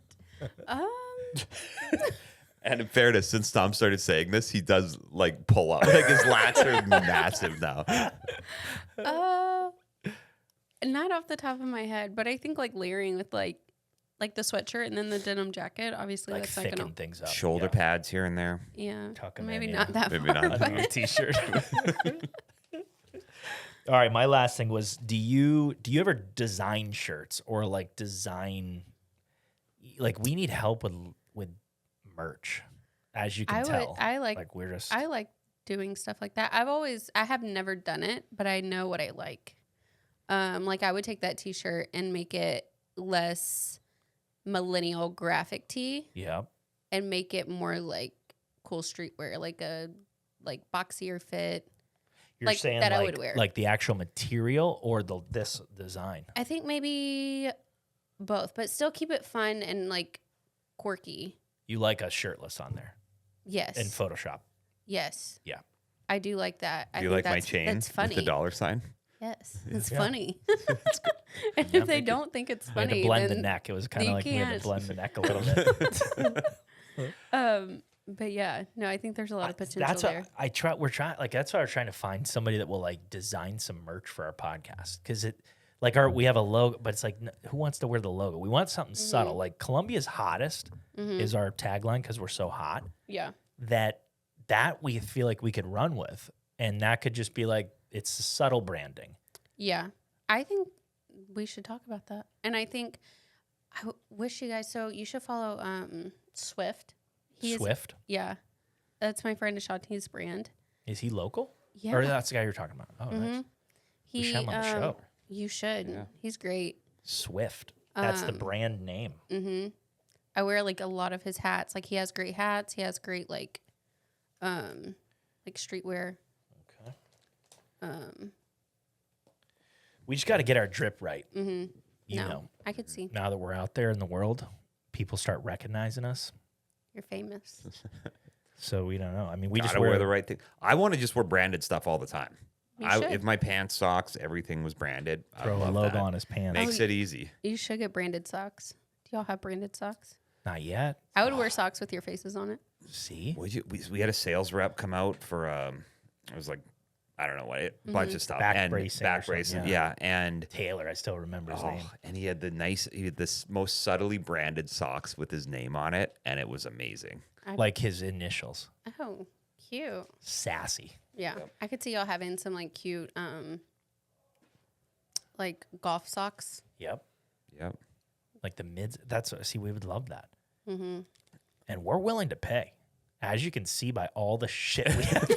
And in fairness, since Tom started saying this, he does like pull up. Like his lats are massive now. Not off the top of my head, but I think like layering with like the sweatshirt and then the denim jacket. Obviously, Like that's not thicken gonna. things up. Shoulder yeah. pads here and there. Yeah, Tuck 'em maybe in, not yeah. that Maybe far. not. Under your t-shirt. All right, my last thing was: do you ever design shirts or like design? Like we need help with merch, as you can tell. I like we're just I like doing stuff like that. I have never done it, but I know what I like. Like I would take that T-shirt and make it less millennial graphic tee yeah. and make it more like cool streetwear, like a boxier fit. You're like saying that I like, would wear. like the actual material or this design. I think maybe both, but still keep it fun and like quirky. You like us shirtless on there Yes. in Photoshop. Yes. Yeah. I do like that. I Do you think like my that's, chain That's funny. with the dollar sign? Yes, it's Yeah. funny. And Yeah, if they don't think it's We had funny, to blend the then, neck. It was kind you of like we had to can't. blend the neck a little bit. but yeah, no, I think there's a lot of potential That's there. we're trying like that's why we're trying to find somebody that will like design some merch for our podcast because it like we have a logo, but it's like who wants to wear the logo? We want something subtle. Like Columbia's hottest is our tagline because we're so hot Yeah. that we feel like we could run with, and that could just be like it's subtle branding. Yeah. I think we should talk about that. And I think wish you guys, so you should follow Swift. Swift Yeah. That's my friend Ashanti's brand. is he local? Yeah. Or that's the guy you're talking about? Oh, nice. We should have him on the show. You should. He's great. Swift. That's the brand name. I wear like a lot of his hats. Like he has great hats. He has great like streetwear. Okay. We just got to get our drip right. You know, I could see. now that we're out there in the world, people start recognizing us. You're famous. So we don't know. I mean, we Gotta just wear the right thing. I want to just wear branded stuff all the time. You should. If my pants, socks, everything was branded, I throw a love logo that. on his pants. Makes it easy. You should get branded socks. Do y'all have branded socks? Not yet. I would wear socks with your faces on it. See? We had a sales rep come out for it was like, I don't know what, a bunch of stuff. Back and bracing back or something, bracing. yeah. Yeah. And Taylor, I still remember his name. and he had this most subtly branded socks with his name on it, and it was amazing. Like his initials. Oh, cute. Sassy. Yeah. I could see y'all having some like cute, like golf socks. Yep. Yep. Like the mids. See, we would love that. Mm-hmm. And we're willing to pay. As you can see by all the shit we have.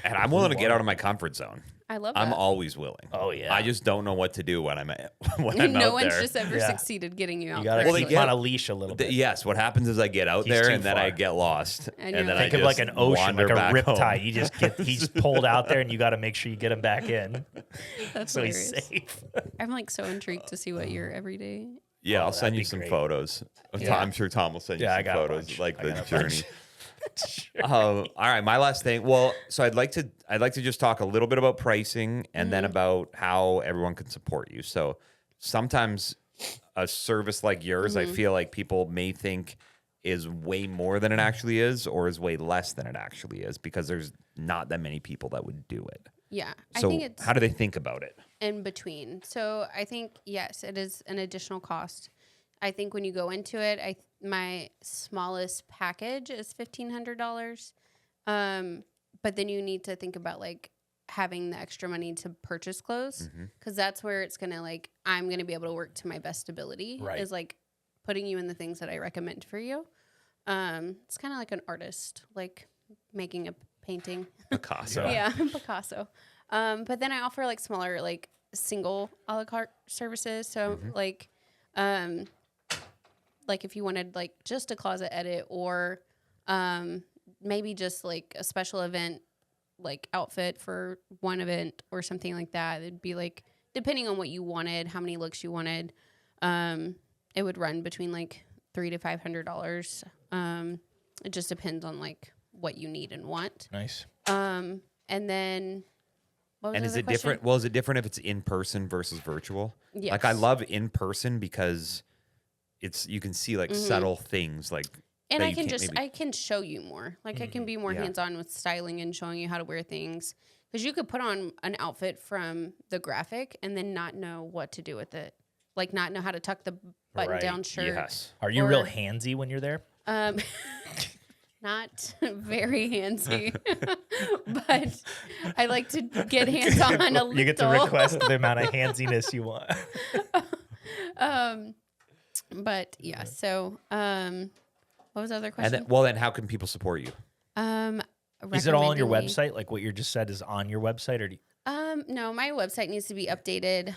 And I'm willing to get out of my comfort zone. I love that. I'm always willing. Oh, yeah. I just don't know what to do when I'm when I'm no out one's there. just ever Yeah. succeeded getting you out. You got to correctly. keep him on a leash a little bit. Yes, what happens is I get out He's there too and then I far. get lost. And And you're then like- Think I of just like an ocean, wander like a back rip home. tide. You just he's pulled out there and you got to make sure you get him back in. That's So hilarious. he's safe. I'm like so intrigued to see what your everyday. Yeah, I'll that'd send be you some great. photos. Yeah. I'm sure Tom will send you Yeah, I some got a photos, bunch. like I the got a journey. bunch. All right, my last thing. Well, so I'd like to just talk a little bit about pricing and then about how everyone can support you. So sometimes a service like yours, I feel like people may think is way more than it actually is, or is way less than it actually is, because there's not that many people that would do it. Yeah. So I think it's how do they think about it? in between. So I think, yes, it is an additional cost. I think when you go into it, my smallest package is $1,500. But then you need to think about like having the extra money to purchase clothes, because that's where it's going to like, I'm going to be able to work to my best ability, Right. is like putting you in the things that I recommend for you. It's kind of like an artist, like making a painting. Picasso. Yeah, Picasso. But then I offer like smaller, like single a la carte services. So like if you wanted like just a closet edit, or maybe just like a special event, like outfit for one event or something like that. It'd be like, depending on what you wanted, how many looks you wanted, it would run between like $300 to $500. It just depends on like what you need and want. Nice. And then, what was And the is other it question? different? Well, is it different if it's in person versus virtual? Yes. Like I love in person because you can see like subtle things like. And that I you can can't just, maybe- I can show you more. Like I can be more Yeah. hands-on with styling and showing you how to wear things. Because you could put on an outfit from the graphic and then not know what to do with it. Like not know how to tuck the button-down Right. shirt. Yes. Are you real Or- handsy when you're there? Not very handsy, but I like to get hands-on a little. You get to request the amount of handsiness you want. But yeah, so what was the other And question? then how can people support you? Is it all on your recommending me. website? Like what you just said is on your website, or do you, No, my website needs to be updated.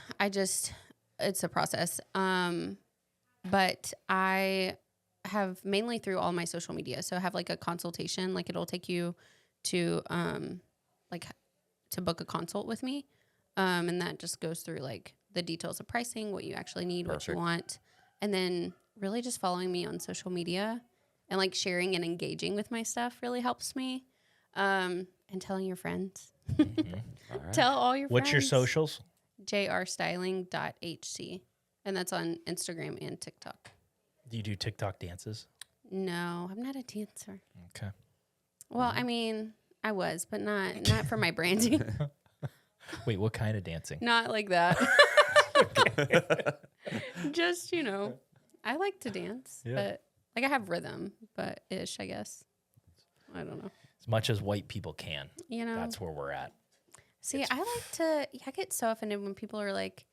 It's a process. But I have mainly through all my social media. So I have like a consultation, like it'll take you to to book a consult with me. And that just goes through like the details of pricing, what you actually need, what you Perfect. want. And then really just following me on social media and like sharing and engaging with my stuff really helps me. And telling your friends. Tell all your what's your friends. socials? jrstyling.hc. And that's on Instagram and TikTok. Do you do TikTok dances? No, I'm not a dancer. Okay. Well, I mean, I was, but not for my branding. Wait, what kind of dancing? Not like that. Just, I like to dance, Yeah. but like I have rhythm, but I guess. I don't know. As much as white people can. You know, That's where we're at. see, I get so offended when people are like,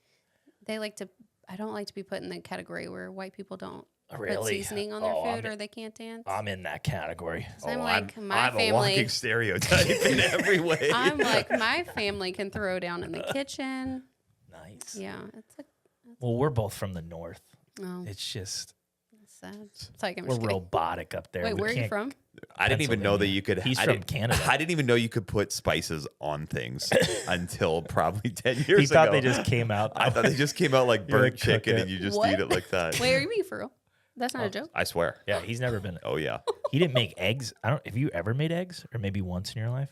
I don't like to be put in the category where white people don't put Really? seasoning on their Oh, food or they can't dance. I'm in that category. So I'm like, my I'm a walking family. stereotype in every way. I'm like, my family can throw down in the kitchen. Nice. Yeah, it's like, Well, we're both from the north. oh, It's just it's sad. It's like I'm we're just kidding. robotic up there. Wait, We where are you can't- from? I didn't even know that you could. He's I from didn't- Canada. I didn't even know you could put spices on things until probably 10 years ago. He thought they just came out. I thought they just came out like You're burnt like, chicken cook it. and you just What? eat it like that. Wait, are you being for real? That's not a joke. I swear. Yeah, he's never been. Oh, yeah. He didn't make eggs. Have you ever made eggs, or maybe once in your life?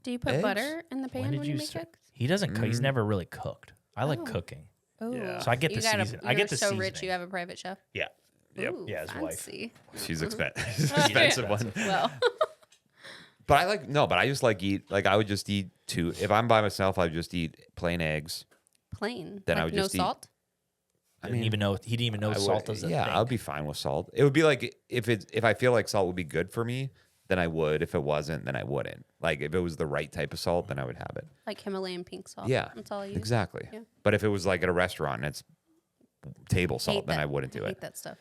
Do you put Eggs? butter in the pan when you make start- eggs? He doesn't cook. He's Mm. never really cooked. I like Oh. cooking. Oh, Yeah. So I get the season. I get the so seasoning. rich. You have a private chef. Yeah. Yep. Ooh, Yeah, his wife. fancy. She's expensive one. Well, But I just like eat, like I would just eat two. If I'm by myself, I would just eat plain eggs. Plain. Then like I would no just eat- salt. He didn't even know I salt would, was a yeah, thing. I would be fine with salt. It would be like if I feel like salt would be good for me, then I would. If it wasn't, then I wouldn't. Like if it was the right type of salt, then I would have it. Like Himalayan pink salt. Yeah, That's all I use. exactly. Yeah. But if it was like at a restaurant and it's table salt, then I wouldn't do I it. hate that stuff.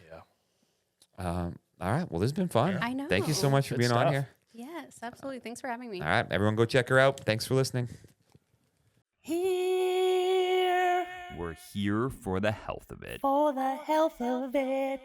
All right. Well, this has been fun. I know. Thank you so much for Good being on stuff. here. Yes, absolutely. Thanks for having me. All right, everyone, go check her out. Thanks for listening. We're here for the health of it. For the health of it.